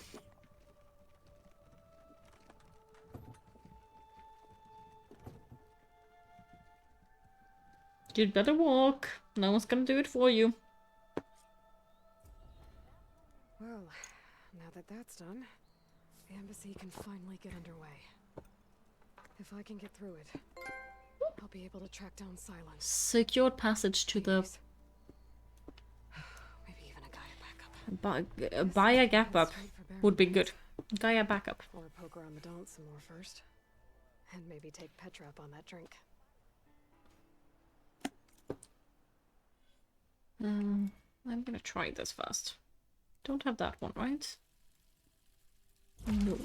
A: You'd better walk. No one's gonna do it for you.
B: Well, now that that's done, the embassy can finally get underway. If I can get through it, I'll be able to track down Silence.
A: Secured passage to the...
B: Maybe even a Gaia backup.
A: Buy a gap up would be good. Gaia backup.
B: Or poke around the Daunt some more first. And maybe take Petrap on that drink.
A: I'm gonna try this first. Don't have that one, right? No.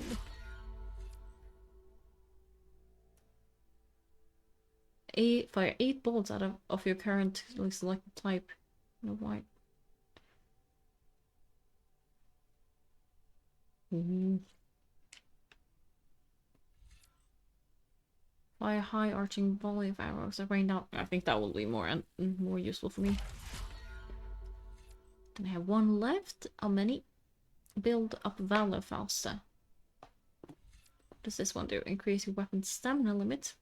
A: Fire 8 bolts out of your current selected type. No white. Fire a high arching volley of arrows that rain down. I think that will be more useful for me. And I have one left. How many? Build up valor faster. What does this one do? Increase your weapon stamina limit.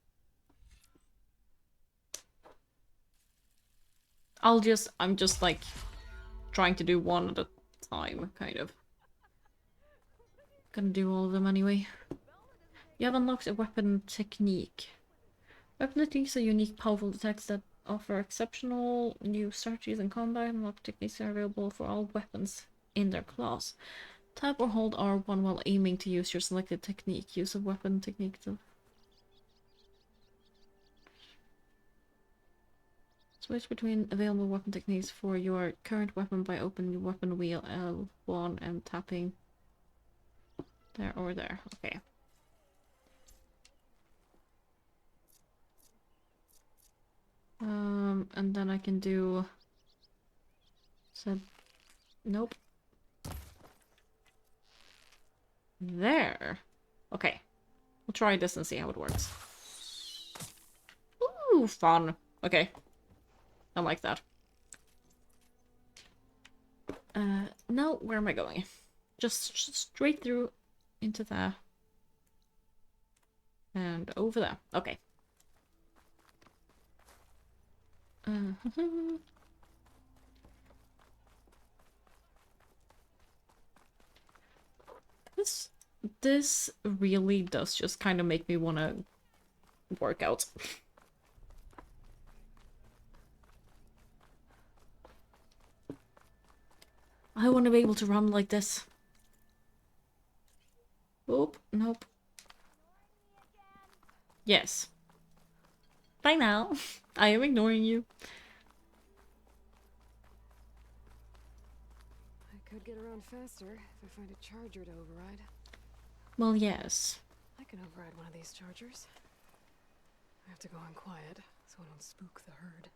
A: I'm just like trying to do one at a time, kind of. Gonna do all of them anyway. You have unlocked a weapon technique. Weapon techniques are unique, powerful attacks that offer exceptional new strategies in combat. Unlocked techniques are available for all weapons in their class. Tap or hold R1 while aiming to use your selected technique. Use a weapon technique to switch between available weapon techniques for your current weapon by opening the weapon wheel L1 and tapping there or there. Okay. And then I can do... Nope. There. Okay. We'll try this and see how it works. Ooh, fun. Okay. I like that. Now, where am I going? Just straight through into there. And over there. Okay. This really does just kind of make me want to work out. I want to be able to run like this. Oop, nope. Yes. Bye now. I am ignoring you.
B: I could get around faster if I find a charger to override.
A: Well, yes.
B: I can override one of these chargers. I have to go in quiet so I don't spook the herd.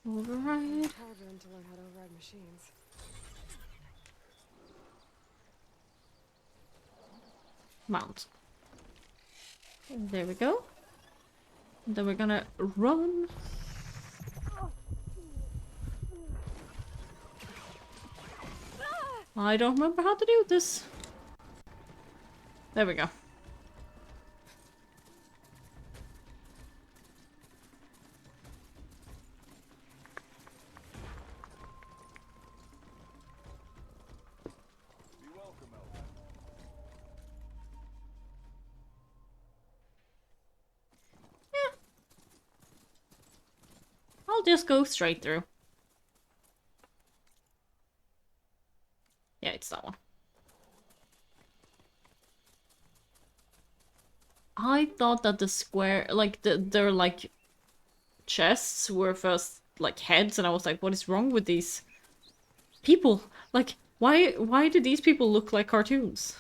A: Override.
B: Harder to learn how to override machines.
A: Mount. There we go. And then we're gonna run. I don't remember how to do this. There we go. I'll just go straight through. Yeah, it's that one. I thought that the square, like their like chests were first like heads, and I was like, what is wrong with these people? Like, why do these people look like cartoons?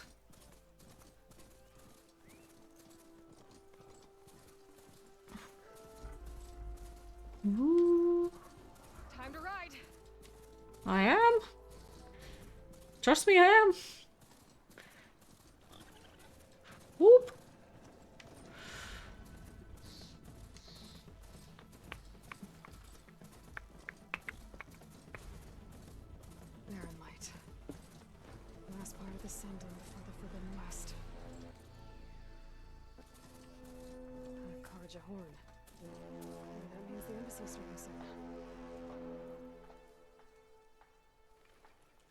A: Ooh.
B: Time to ride.
A: I am. Trust me, I am. Whoop.
B: horn. That means the embassy's starting soon.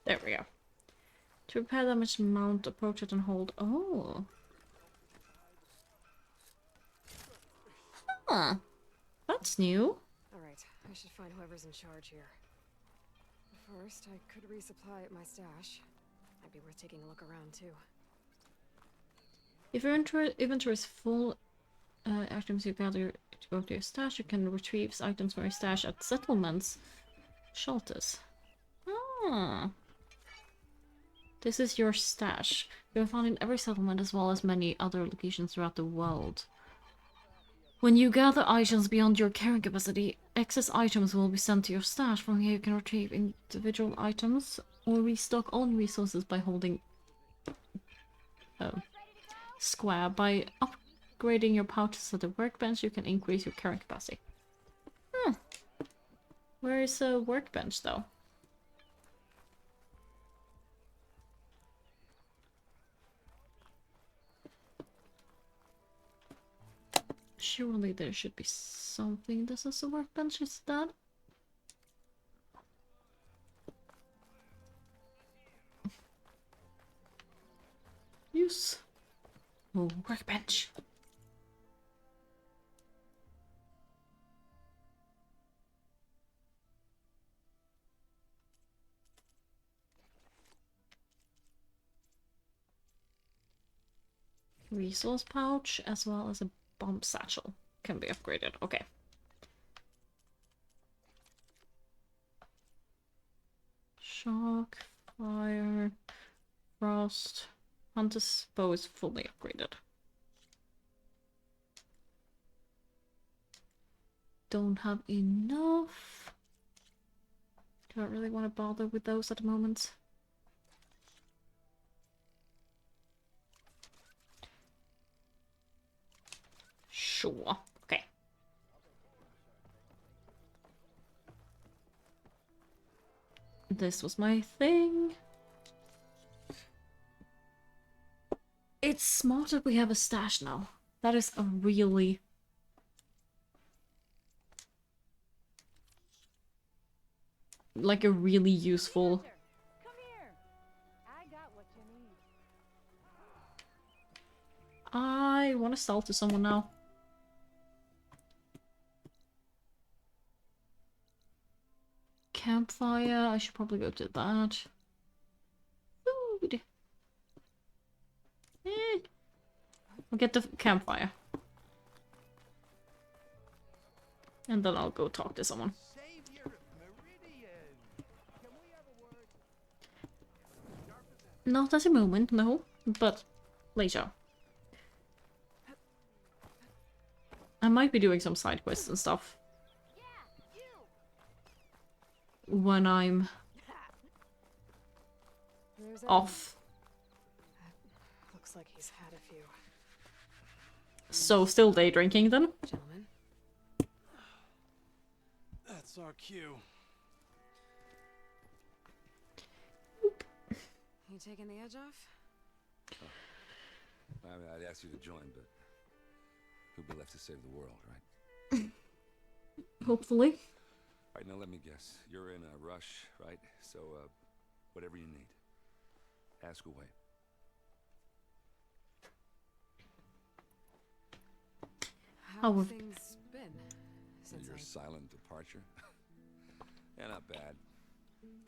A: There we go. To repair damaged mount, approach it and hold. Oh. Huh. That's new.
B: Alright, I should find whoever's in charge here. First, I could resupply at my stash. Might be worth taking a look around, too.
A: If your inventory is full, items you gather to go to your stash, you can retrieve items from your stash at settlements. Shelters. Ah. This is your stash. You are found in every settlement as well as many other locations throughout the world. When you gather items beyond your carrying capacity, excess items will be sent to your stash. From here you can retrieve individual items or restock own resources by holding square. By upgrading your pouches at the workbench, you can increase your carrying capacity. Where is a workbench though? Surely there should be something. This is a workbench, is that? Use. Oh, workbench. Resource pouch as well as a bomb satchel can be upgraded. Okay. Shock, fire, frost. Hunter's bow is fully upgraded. Don't have enough. Don't really want to bother with those at the moment. Sure. Okay. This was my thing. It's smart that we have a stash now. That is a really... like a really useful... I want to sell to someone now. Campfire, I should probably go to that. Food. I'll get the campfire. And then I'll go talk to someone. Not at the moment, no, but later. I might be doing some side quests and stuff. When I'm off.
B: Looks like he's had a few.
A: So still day drinking then?
B: Gentlemen.
O: That's our cue.
B: You taking the edge off?
F: I mean, I'd ask you to join, but who'd be left to save the world, right?
A: Hopefully.
F: Alright, now let me guess. You're in a rush, right? So, whatever you need. Ask away.
B: How have things been since
F: Your silent departure? Yeah, not bad.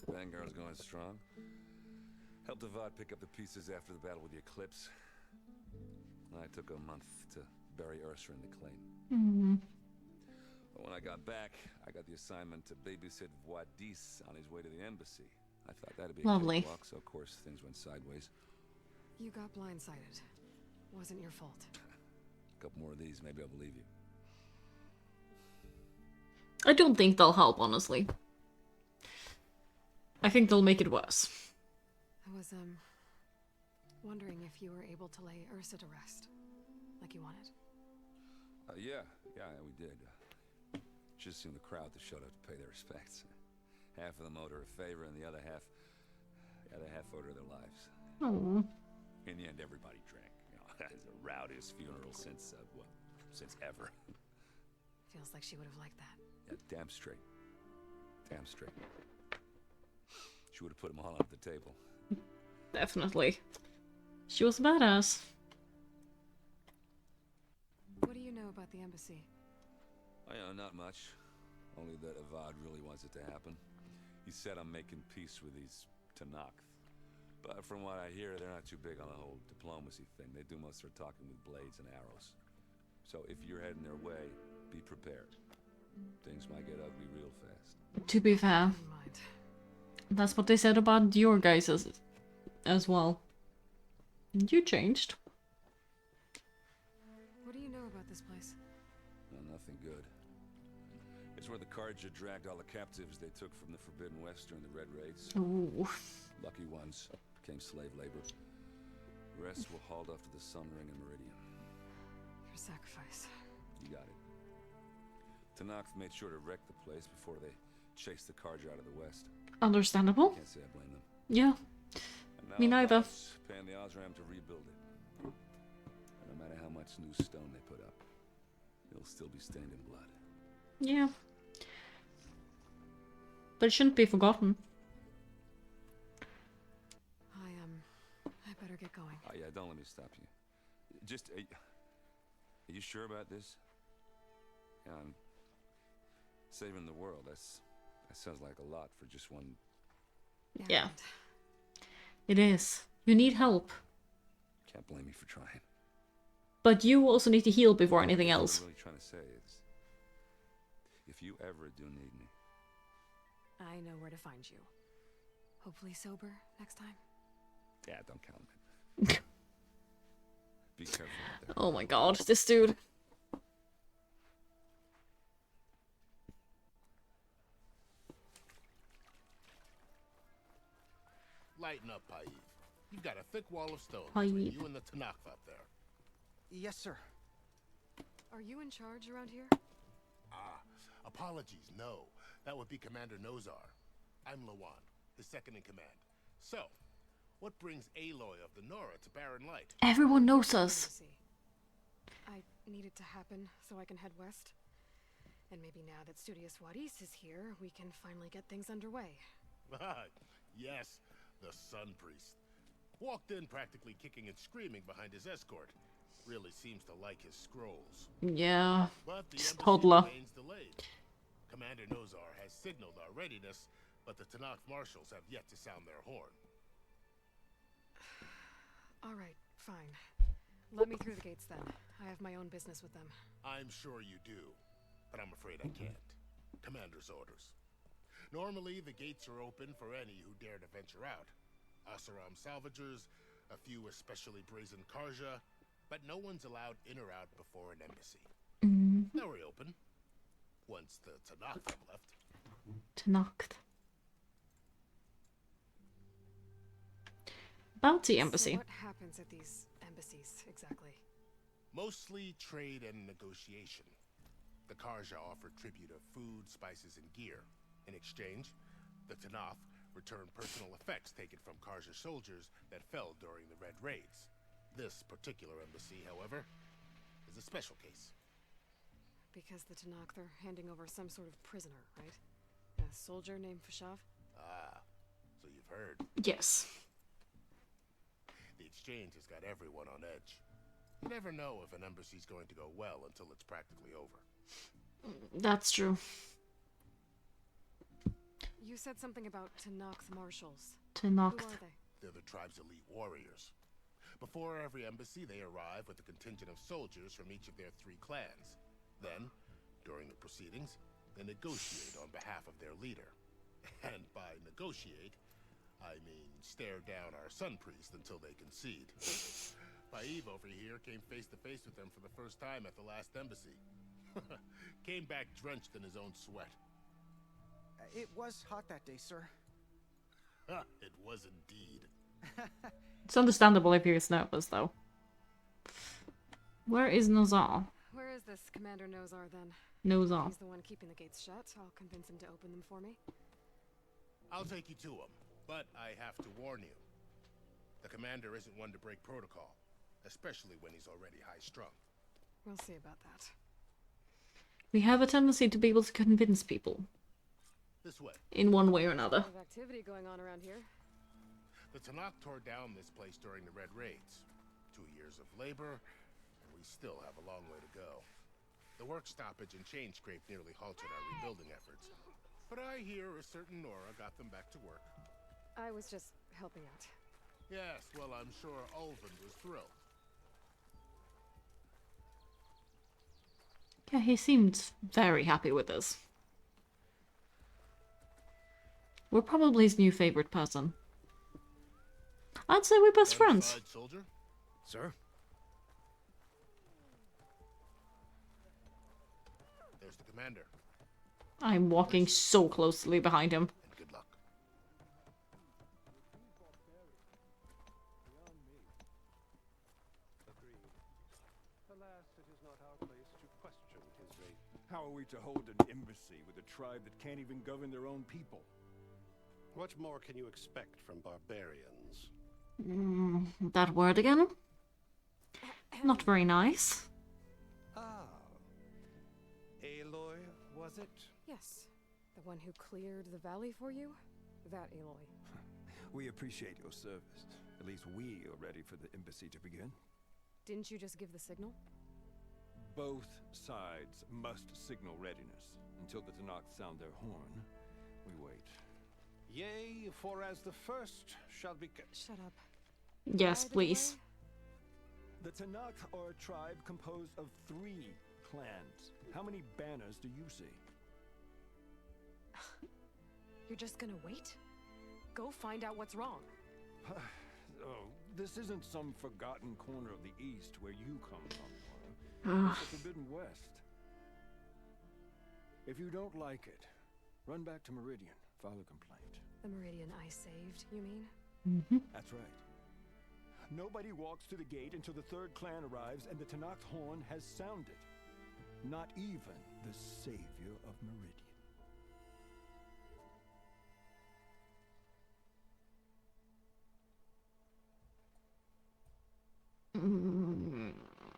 F: The Vanguard's going strong. Helped Avad pick up the pieces after the battle with the Eclipse. I took a month to bury Ursa in the claim. But when I got back, I got the assignment to babysit Wadis on his way to the embassy. I thought that'd be a
A: Lovely.
F: cakewalk, so of course things went sideways.
B: You got blindsided. Wasn't your fault.
F: A couple more of these, maybe I'll believe you.
A: I don't think they'll help, honestly. I think they'll make it worse.
B: I was, wondering if you were able to lay Ursa to rest, like you wanted.
F: Yeah, we did. Just seemed the crowd that showed up to pay their respects. Half of them owed her a favor, and the other half owed her their lives.
A: Oh.
F: In the end, everybody drank. You know, it's the rowdiest funeral since ever.
B: Feels like she would have liked that.
F: Yeah, damn straight. Damn straight. She would have put them all on the table.
A: Definitely. She was a badass.
B: What do you know about the embassy?
F: Not much. Only that Avad really wants it to happen. He said I'm making peace with these Tenakth. But from what I hear, they're not too big on the whole diplomacy thing. They do most of their talking with blades and arrows. So if you're heading their way, be prepared. Things might get ugly real fast.
A: To be fair, that's what they said about your guys as well. You changed.
B: What do you know about this place?
F: Well, nothing good. It's where the Carja dragged all the captives they took from the Forbidden West during the Red Raids.
A: Ooh.
F: Lucky ones became slave labor. The rest were hauled off to the Sun Ring and Meridian.
B: Your sacrifice.
F: You got it. Tenakth made sure to wreck the place before they chased the Carja out of the West.
A: Understandable.
F: Can't say I blame them.
A: Yeah. Me neither.
F: Paying the Osram to rebuild it. And no matter how much new stone they put up, it'll still be stained in blood.
A: Yeah. But it shouldn't be forgotten.
B: I better get going.
F: Oh yeah, don't let me stop you. Just, are you sure about this? Yeah, I'm saving the world. That sounds like a lot for just one.
A: Yeah. It is. You need help.
F: Can't blame me for trying.
A: But you also need to heal before anything else.
F: What I'm really trying to say is, if you ever do need me,
B: I know where to find you. Hopefully sober next time.
F: yeah, don't count on it. Be careful out there.
A: Oh my god, this dude.
U: Lighten up, Paiv. You've got a thick wall of stone
A: Paiv.
U: between you and the Tenakth up there.
N: Yes, sir.
B: Are you in charge around here?
U: Apologies, no. That would be Commander Nozar. I'm Lawan, his second in command. So, what brings Aloy of the Nora to Barren Light?
A: Everyone knows us.
B: I need it to happen so I can head west. And maybe now that Studious Wadis is here, we can finally get things underway.
U: Yes, the Sun Priest. Walked in practically kicking and screaming behind his escort. Really seems to like his scrolls.
A: Yeah.
U: But the
A: Just
U: embassy
A: toddler.
U: remains delayed. Commander Nozar has signaled our readiness, but the Tenakth marshals have yet to sound their horn.
B: All right, fine. Let me through the gates then. I have my own business with them.
U: I'm sure you do, but I'm afraid I can't. Commander's orders. Normally, the gates are open for any who dare to venture out. Oseram salvagers, a few especially brazen Carja, but no one's allowed in or out before an embassy. Now we're open. Once the Tenakth have left.
A: Tenakth. About the embassy.
B: So what happens at these embassies, exactly?
U: Mostly trade and negotiation. The Carja offer tribute of food, spices, and gear. In exchange, the Tenakth return personal effects taken from Carja soldiers that fell during the Red Raids. This particular embassy, however, is a special case.
B: Because the Tenakth are handing over some sort of prisoner, right? A soldier named Fashav?
U: Ah, so you've heard.
A: Yes.
U: The exchange has got everyone on edge. You never know if an embassy's going to go well until it's practically over.
A: That's true.
B: You said something about Tenakth marshals.
A: Tenakth.
B: Who are they?
U: They're the tribe's elite warriors. Before every embassy, they arrive with a contingent of soldiers from each of their 3 clans. Then, during the proceedings, they negotiate on behalf of their leader. And by negotiate, I mean stare down our Sun Priest until they concede. Paiv over here came face to face with them for the first time at the last embassy. Came back drenched in his own sweat.
N: It was hot that day, sir.
U: It was indeed.
A: It's understandable if he was nervous, though. Where is Nozar?
B: Where is this Commander Nozar, then?
A: Nozar.
B: He's the one keeping the gates shut. I'll convince him to open them for me.
U: I'll take you to him, but I have to warn you. The commander isn't one to break protocol, especially when he's already high-strung.
B: We'll see about that.
A: We have a tendency to be able to convince people.
U: This way.
A: In one way or
B: A
A: another.
B: lot of activity going on around here.
U: The Tanakh tore down this place during the Red Raids. 2 years of labor, and we still have a long way to go. The work stoppage and chain scrape nearly halted our rebuilding efforts. But I hear a certain Nora got them back to work.
B: I was just helping out.
U: Yes, well, I'm sure Ulvin was thrilled.
A: Yeah, he seemed very happy with us. We're probably his new favorite person. I'd say we're best friends.
U: Side soldier?
K: Sir?
U: There's the commander.
A: I'm walking so closely behind him.
U: And good luck.
R: Alas, it is not our place to question his race.
O: How are we to hold an embassy with a tribe that can't even govern their own people?
J: What more can you expect from barbarians?
A: That word again? Not very nice.
G: Ah. Aloy, was it?
B: Yes. The one who cleared the valley for you? That Aloy.
O: We appreciate your service. At least we are ready for the embassy to begin.
B: Didn't you just give the signal?
O: Both sides must signal readiness. Until the Tanakh sound their horn, we wait.
G: Yea, for as the first shall be...
B: Shut up.
A: Yes, please.
O: The Tanakh are a tribe composed of 3 clans. How many banners do you see?
B: You're just gonna wait? Go find out what's wrong.
O: Oh, this isn't some forgotten corner of the East where you come from. It's the Forbidden West. If you don't like it, run back to Meridian, file a complaint.
B: The Meridian I saved, you mean?
O: That's right. Nobody walks to the gate until the 3rd clan arrives and the Tanakh horn has sounded. Not even the savior of Meridian.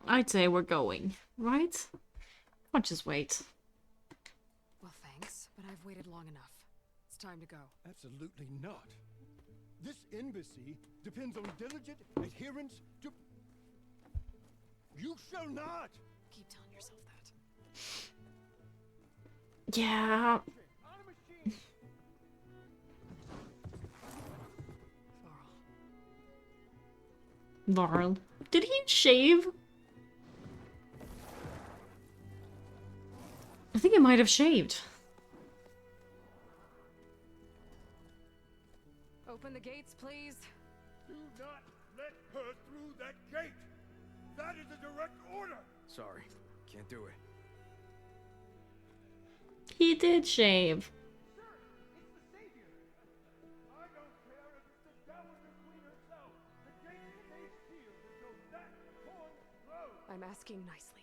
A: I'd say we're going, right? Or just wait.
B: Well, thanks, but I've waited long enough. It's time to go.
O: Absolutely not. This embassy depends on diligent adherence to... You shall not!
B: Keep telling yourself that.
A: Yeah. Varl. Did he shave? I think he might have shaved.
B: Open the gates, please.
I: Do not let her through that gate! That is a direct order!
K: Sorry, can't do it.
A: He did shave.
B: I'm asking nicely.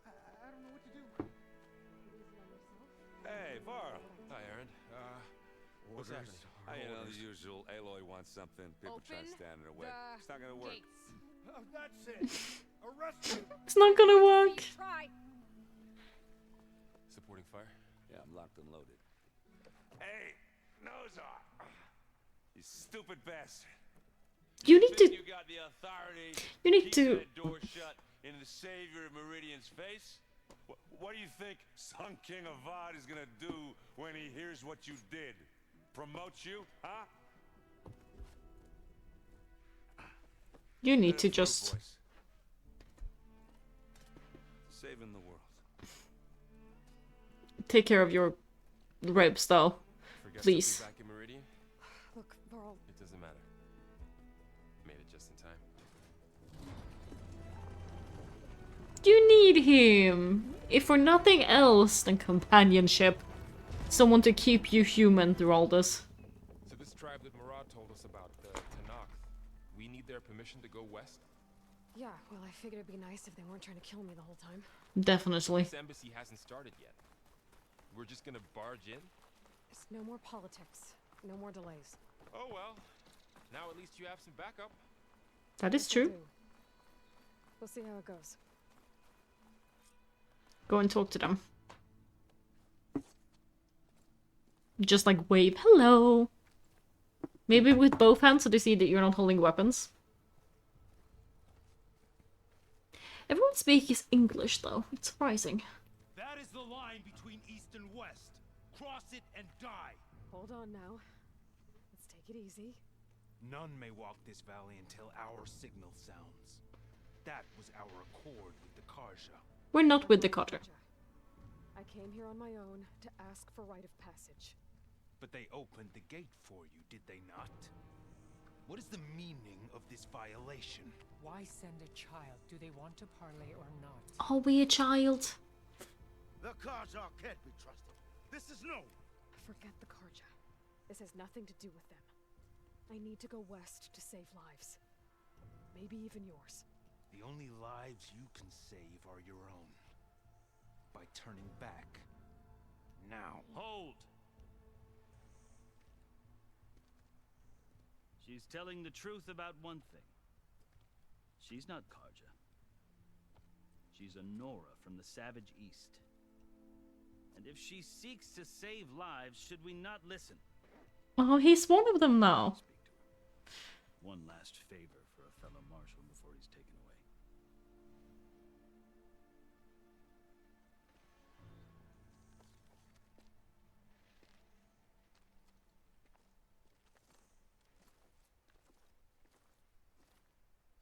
I: I don't know what to do.
F: Hey, Varl.
O: Hi, Aaron. What's
F: Orders?
O: happening?
F: You know, the usual. Aloy wants something. People try to stand in her way. It's not gonna work.
I: Oh, that's it. Arrest him.
A: It's not gonna work.
P: Try.
O: Supporting fire?
F: Yeah, I'm locked and loaded. Hey, Nozar! You stupid bastard!
A: You need to.
F: You got the authority.
A: You need
F: keep
A: to.
F: that door shut in the savior of Meridian's face. What do you think Sun King Avad is gonna do when he hears what you did? Promote you, huh?
A: You need to just.
F: Saving the world.
A: Take care of your ribs, though. Please.
O: Back in Meridian?
B: Look, Varl.
O: It doesn't matter. Made it just in time.
A: You need him. If for nothing else than companionship. Someone to keep you human through all this.
D: So this tribe that Murad told us about, the Tanakh, we need their permission to go west?
B: Yeah, well, I figured it'd be nice if they weren't trying to kill me the whole time.
A: Definitely.
D: This embassy hasn't started yet. We're just gonna barge in?
B: There's no more politics. No more delays.
D: Oh well. Now at least you have some backup.
A: That is true.
B: We'll see how it goes.
A: Go and talk to them. Just like wave hello. Maybe with both hands so they see that you're not holding weapons. Everyone speaks English though. It's surprising.
N: That is the line between East and West. Cross it and die.
B: Hold on now. Let's take it easy.
I: None may walk this valley until our signal sounds. That was our accord with the Karja.
A: We're not with the Carter.
B: I came here on my own to ask for rite of passage.
I: But they opened the gate for you, did they not? What is the meaning of this violation?
E: Why send a child? Do they want to parley or not?
A: Are we a child?
N: The Karja can't be trusted. This is no.
B: Forget the Karja. This has nothing to do with them. I need to go west to save lives. Maybe even yours.
I: The only lives you can save are your own. By turning back. Now.
V: Hold! She's telling the truth about one thing. She's not Karja. She's a Nora from the Savage East. And if she seeks to save lives, should we not listen?
A: Oh, he's one of them now.
V: One last favor for a fellow marshal before he's taken away.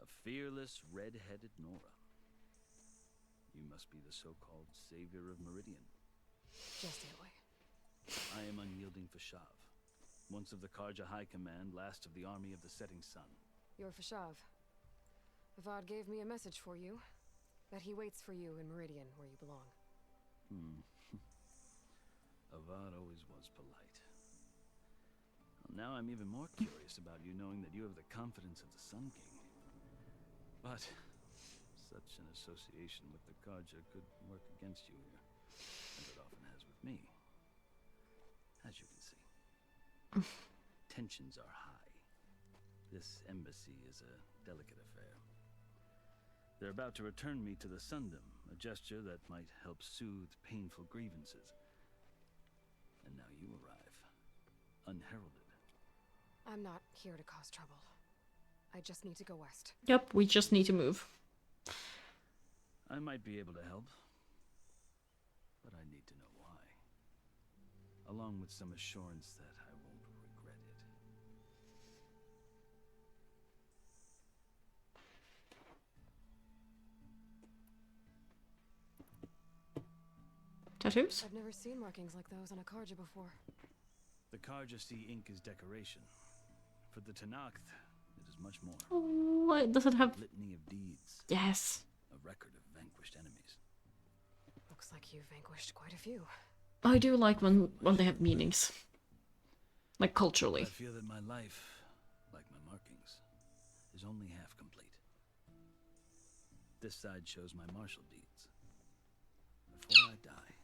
V: A fearless, red-headed Nora. You must be the so-called savior of Meridian.
B: Just Aloy.
V: I am unyielding Fashav. Once of the Karja High Command, last of the army of the Setting Sun.
B: You're Fashav. Avad gave me a message for you. That he waits for you in Meridian, where you belong.
V: Avad always was polite. Well, now I'm even more curious about you knowing that you have the confidence of the Sun King. But such an association with the Karja could work against you here, as it often has with me. As you can see. Tensions are high. This embassy is a delicate affair. They're about to return me to the Sundom, a gesture that might help soothe painful grievances. And now you arrive, unheralded.
B: I'm not here to cause trouble. I just need to go west.
A: Yep, we just need to move.
V: I might be able to help, but I need to know why. Along with some assurance that I won't regret it.
A: Tattoos?
B: I've never seen markings like those on a Karja before.
V: The Karja see ink as decoration. For the Tenakth, it is much more.
A: Oh, does it have...
V: Litany of deeds.
A: Yes.
V: A record of vanquished enemies.
B: Looks like you've vanquished quite a few.
A: I do like when they have meanings. Like culturally.
V: I feel that my life, like my markings, is only half complete. This side shows my martial deeds. Before I die,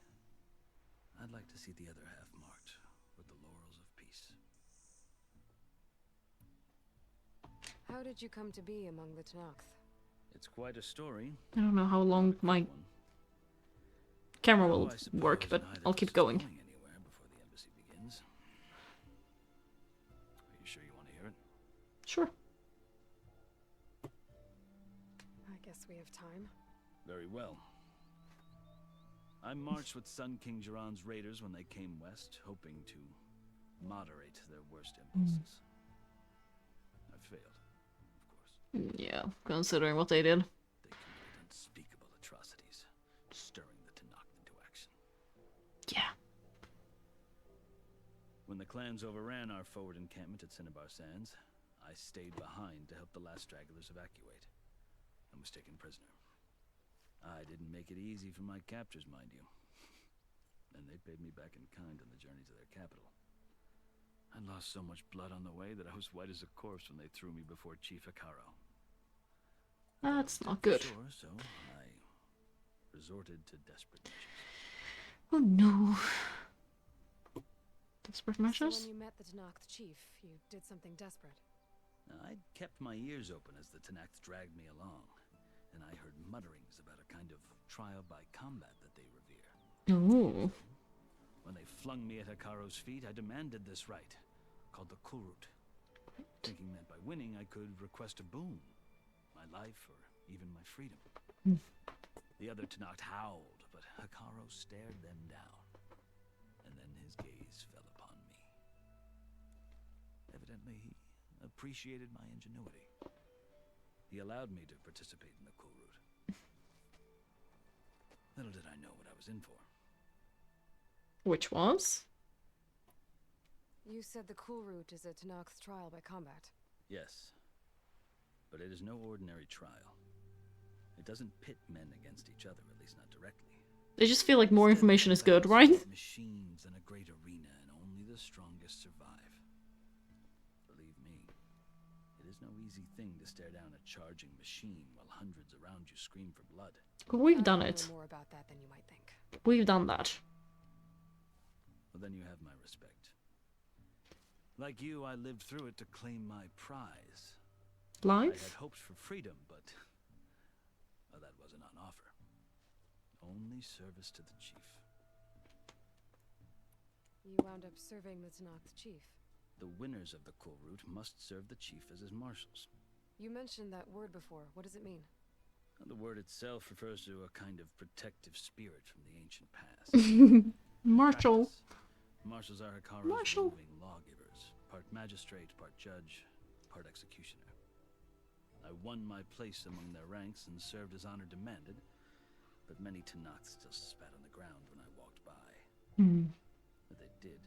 V: I'd like to see the other half marked with the laurels of peace.
B: How did you come to be among the Tenakth?
V: It's quite a story.
A: I don't know how long my camera will work, but I'll keep going.
V: Anywhere before the embassy begins. Are you sure you want to hear it?
A: Sure.
B: I guess we have time.
V: Very well. I marched with Sun King Jiran's raiders when they came west, hoping to moderate their worst impulses. I failed, of course.
A: Yeah, considering what they did.
V: They committed unspeakable atrocities, stirring the Tenakth into action.
A: Yeah.
V: When the clans overran our forward encampment at Cinnabar Sands, I stayed behind to help the last stragglers evacuate, and was taken prisoner. I didn't make it easy for my captors, mind you. And they paid me back in kind on the journey to their capital. I lost so much blood on the way that I was white as a corpse when they threw me before Chief Akaro.
A: That's not good.
V: Sure, so I resorted to desperate measures.
A: Oh no. Desperate
B: So
A: measures?
B: when you met the Tenakth chief, you did something desperate.
V: I'd kept my ears open as the Tenakth dragged me along, and I heard mutterings about a kind of trial by combat that they revere.
A: Ooh.
V: When they flung me at Hekaro's feet, I demanded this right, called the Kulrut, thinking that by winning I could request a boon, my life or even my freedom. The other Tenakth howled, but Hekaro stared them down, and then his gaze fell upon me. Evidently, he appreciated my ingenuity. He allowed me to participate in the Kulrut. Little did I know what I was in for.
A: Which was?
B: You said the Kulrut is a Tenakth's trial by combat.
V: Yes, but it is no ordinary trial. It doesn't pit men against each other, at least not directly.
A: They just feel like more information is good, right?
V: Machines in a great arena, and only the strongest survive. Believe me, it is no easy thing to stare down a charging machine while hundreds around you scream for blood.
A: We've done
B: I
A: it.
B: know more about that than you might think.
A: We've done that.
V: Well, then you have my respect. Like you, I lived through it to claim my prize. I
A: Life?
V: had hopes for freedom, but well, that wasn't on offer. Only service to the chief.
B: You wound up serving the Tenakth chief.
V: The winners of the Kulrut must serve the chief as his marshals.
B: You mentioned that word before. What does it mean?
V: The word itself refers to a kind of protective spirit from the ancient past.
A: Marshal.
V: Marshals are Hekaro's
A: Marshal.
V: roving lawgivers, part magistrate, part judge, part executioner. I won my place among their ranks and served as honor demanded, but many Tenakths still spat on the ground when I walked by. But they did,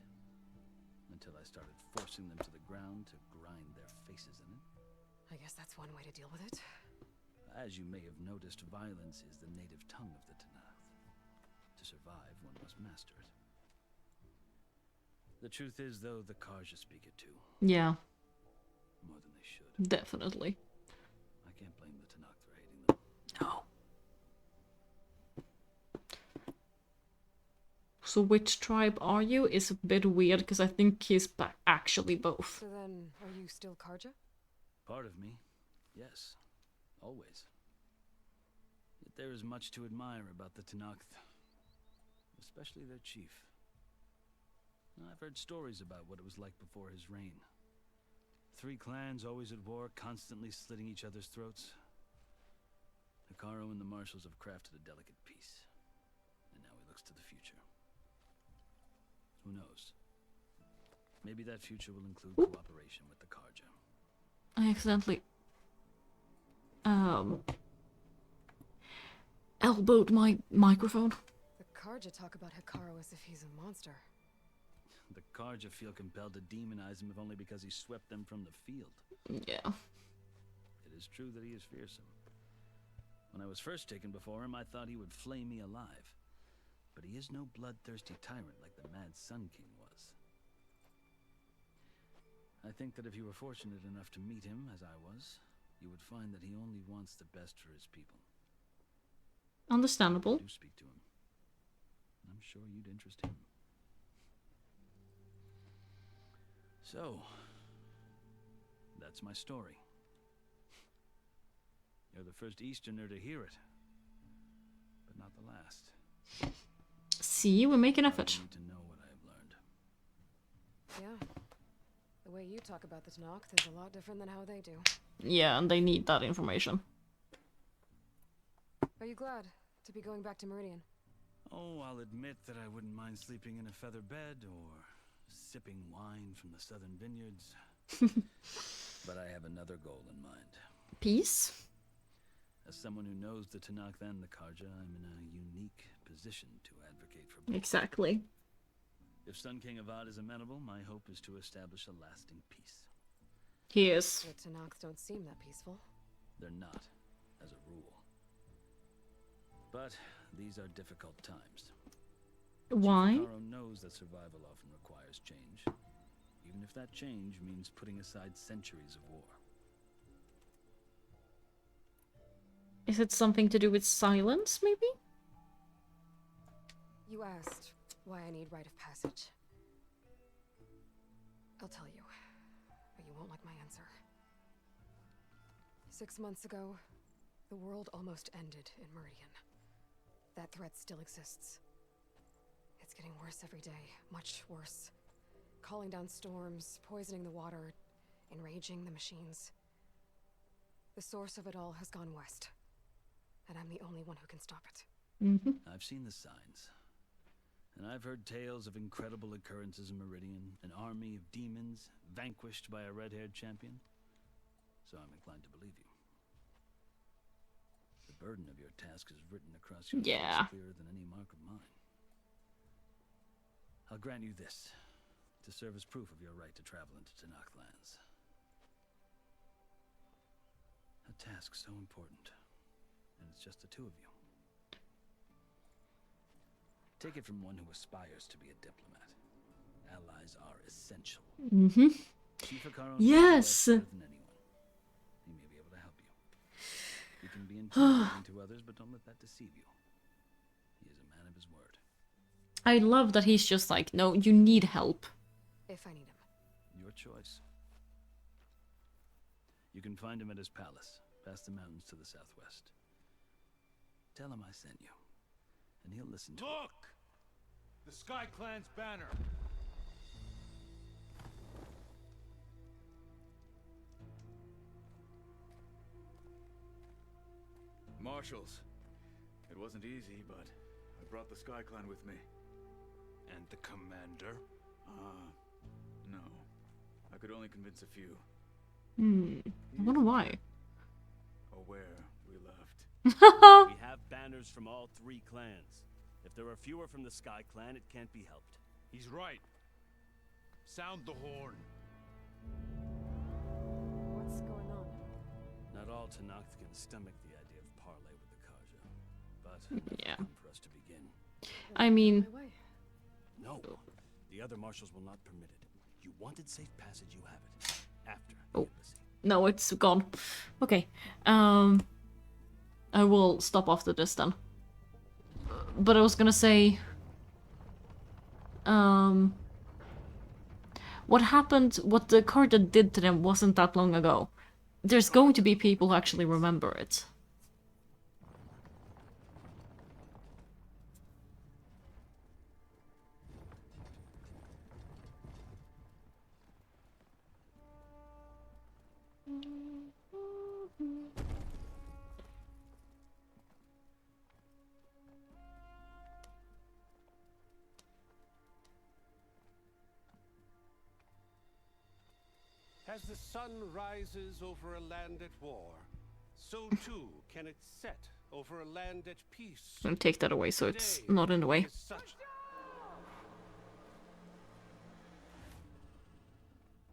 V: until I started forcing them to the ground to grind their faces in it.
B: I guess that's one way to deal with it.
V: As you may have noticed, violence is the native tongue of the Tenakth. To survive, one must master it. The truth is, though, the Karja speak it too.
A: Yeah,
V: More than they should.
A: definitely.
V: I can't blame the Tenakth for hating them.
A: No. So which tribe are you is a bit weird because I think he's actually both.
B: So then, are you still Karja?
V: Part of me, yes. Always. Yet there is much to admire about the Tenakth. Especially their chief. I've heard stories about what it was like before his reign. 3 clans always at war, constantly slitting each other's throats. Hekaro and the marshals have crafted a delicate peace. And now he looks to the future. Who knows? Maybe that future will include cooperation with the Karja.
A: I accidentally elbowed my microphone.
B: The Karja talk about Hekaro as if he's a monster.
V: The Karja feel compelled to demonize him if only because he swept them from the field.
A: Yeah.
V: It is true that he is fearsome. When I was first taken before him, I thought he would flay me alive. But he is no bloodthirsty tyrant like the Mad Sun King was. I think that if you were fortunate enough to meet him, as I was, you would find that he only wants the best for his people.
A: Understandable.
V: Do speak to him. I'm sure you'd interest him. So, that's my story. You're the first Easterner to hear it, but not the last.
A: See, we make an effort.
V: I need to know what I have learned.
B: Yeah. The way you talk about the Tenakth is a lot different than how they do.
A: Yeah, and they need that information.
B: Are you glad to be going back to Meridian?
V: Oh, I'll admit that I wouldn't mind sleeping in a feather bed or sipping wine from the southern vineyards. But I have another goal in mind.
A: Peace?
V: As someone who knows the Tenakth and the Karja, I'm in a unique position to advocate for both.
A: Exactly.
V: If Sun King Avad is amenable, my hope is to establish a lasting peace.
A: He is.
B: The Tenakth don't seem that peaceful.
V: They're not, as a rule. But these are difficult times.
A: Why?
V: Chief Hekaro knows that survival often requires change, even if that change means putting aside centuries of war.
A: Is it something to do with silence, maybe?
B: You asked why I need rite of passage. I'll tell you, but you won't like my answer. 6 months ago, the world almost ended in Meridian. That threat still exists. It's It's getting worse every day. Much worse. Calling down storms, poisoning the water, enraging the machines. The source of it all has gone west. And I'm the only one who can stop it.
V: I've seen the signs. And I've heard tales of incredible occurrences in Meridian, an army of demons vanquished by a red-haired champion. So I'm inclined to believe you. The burden of your task is written across your face clearer than any mark of mine. I'll grant you this, to serve as proof of your right to travel into Tenakth lands. A task so important, and it's just the two of you. Take it from one who aspires to be a diplomat. Allies are essential. Chief Hekarro
A: Yes.
V: knows better than anyone. He may be able to help you. You can be intimidating to others, but don't let that deceive you. He is a man of his word.
A: I love that he's just like, no, you need help.
B: If I need him.
V: Your choice. You can find him at his palace, past the mountains to the southwest. Tell him I sent you, and he'll listen to
I: Look! The Sky Clan's banner.
L: Marshals. It wasn't easy, but I brought the Sky Clan with me.
I: And the commander?
L: No. I could only convince a few.
A: I wonder why.
L: Aware we left.
C: We have banners from all 3 clans. If there are fewer from the Sky Clan, it can't be helped.
I: He's right. Sound the horn.
B: What's going on?
C: Not all Tenakth can stomach the idea of parley with the Karja, but
A: Yeah.
C: time for us to begin.
A: I mean,
C: No, the other marshals will not permit it. You wanted safe passage, you have it. After the
A: oh,
C: embassy.
A: no, it's gone. Okay, I will stop after this then. But I was gonna say, what happened, what the Karja did to them wasn't that long ago. There's going to be people who actually remember it.
G: As the sun rises over a land at war, so too can it set over a land at peace.
A: I'm gonna take that away so it's not in the way.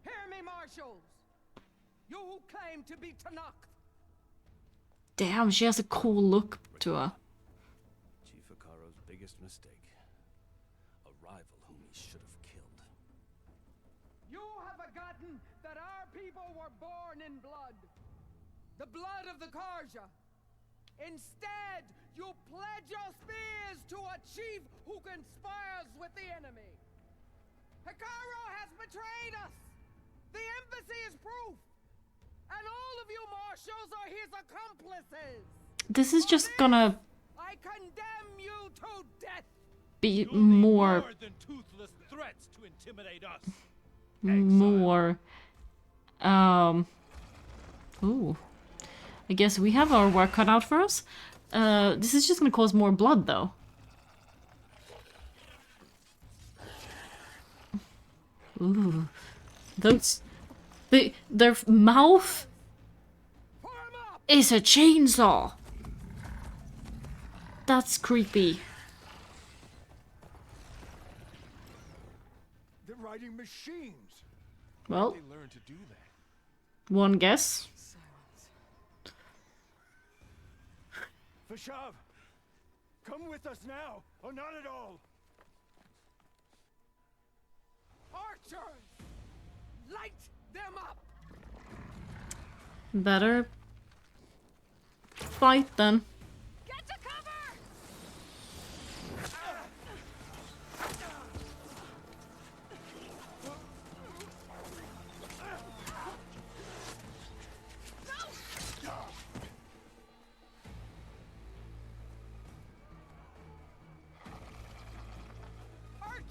E: Hear me, marshals! You who claim to be Tenakth!
A: Damn, she has a cool look to her.
V: Chief Hekarro's biggest mistake. A rival whom he should have killed.
E: You have forgotten that our people were born in blood. The blood of the Karja. Instead, you pledge your spears to a chief who conspires with the enemy. Hekarro has betrayed us. The embassy is proof. And all of you marshals are his accomplices.
A: This is just gonna
E: I condemn you to death.
A: be more
I: than toothless threats to intimidate us.
A: more ooh, I guess we have our work cut out for us. This is just gonna cause more blood though. Ooh, those their mouth is a chainsaw. That's creepy.
O: They're riding machines.
A: Well,
I: They learned to do that.
A: one guess.
O: Vashav, come with us now, or not at all.
E: Archers! Light them up!
A: Better fight then.
E: Get to cover!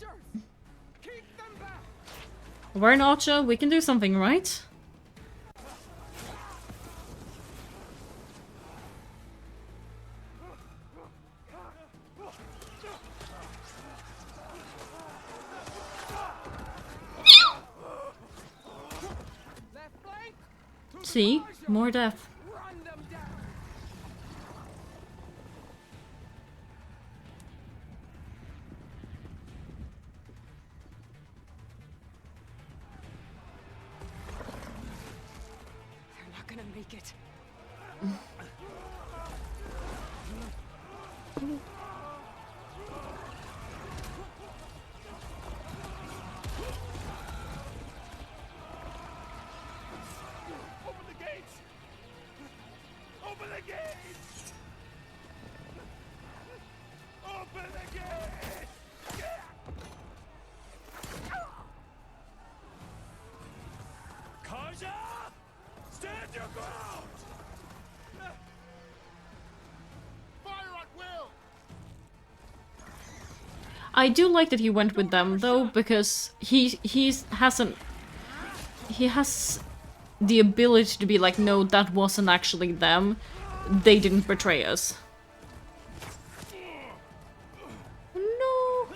E: Archers! Keep them back!
A: We're an archer, we can do something, right?
E: Left flank! To the
A: See?
E: Carja!
A: More death.
E: Run them down!
B: They're not gonna make it.
C: Open the gates! Open the gates! Open the gates! Carja! Stand your ground! Fire at will!
A: I do like that he went with them though, because he has the ability to be like, no, that wasn't actually them. They didn't betray us. No.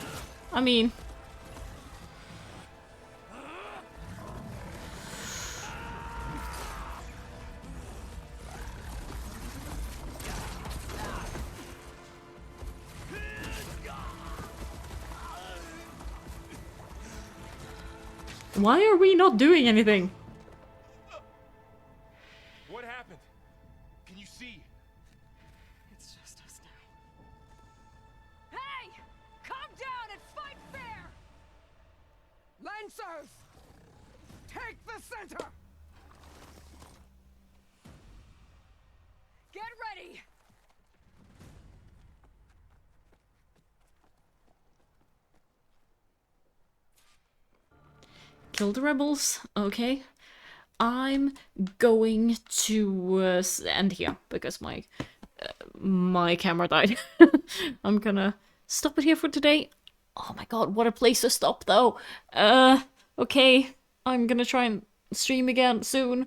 A: I mean, why are we not doing anything?
D: What happened? Can you see?
B: It's just us now. Hey! Calm down and fight fair!
E: Lancers! Take the center!
B: Get ready!
A: Kill the rebels, okay. I'm going to end here because my camera died. I'm gonna stop it here for today. Oh my god, what a place to stop though. Okay, I'm gonna try and stream again soon.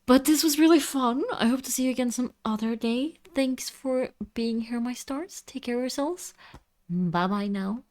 A: But this was really fun. I hope to see you again some other day. Thanks for being here, my stars. Take care of yourselves. Bye bye now.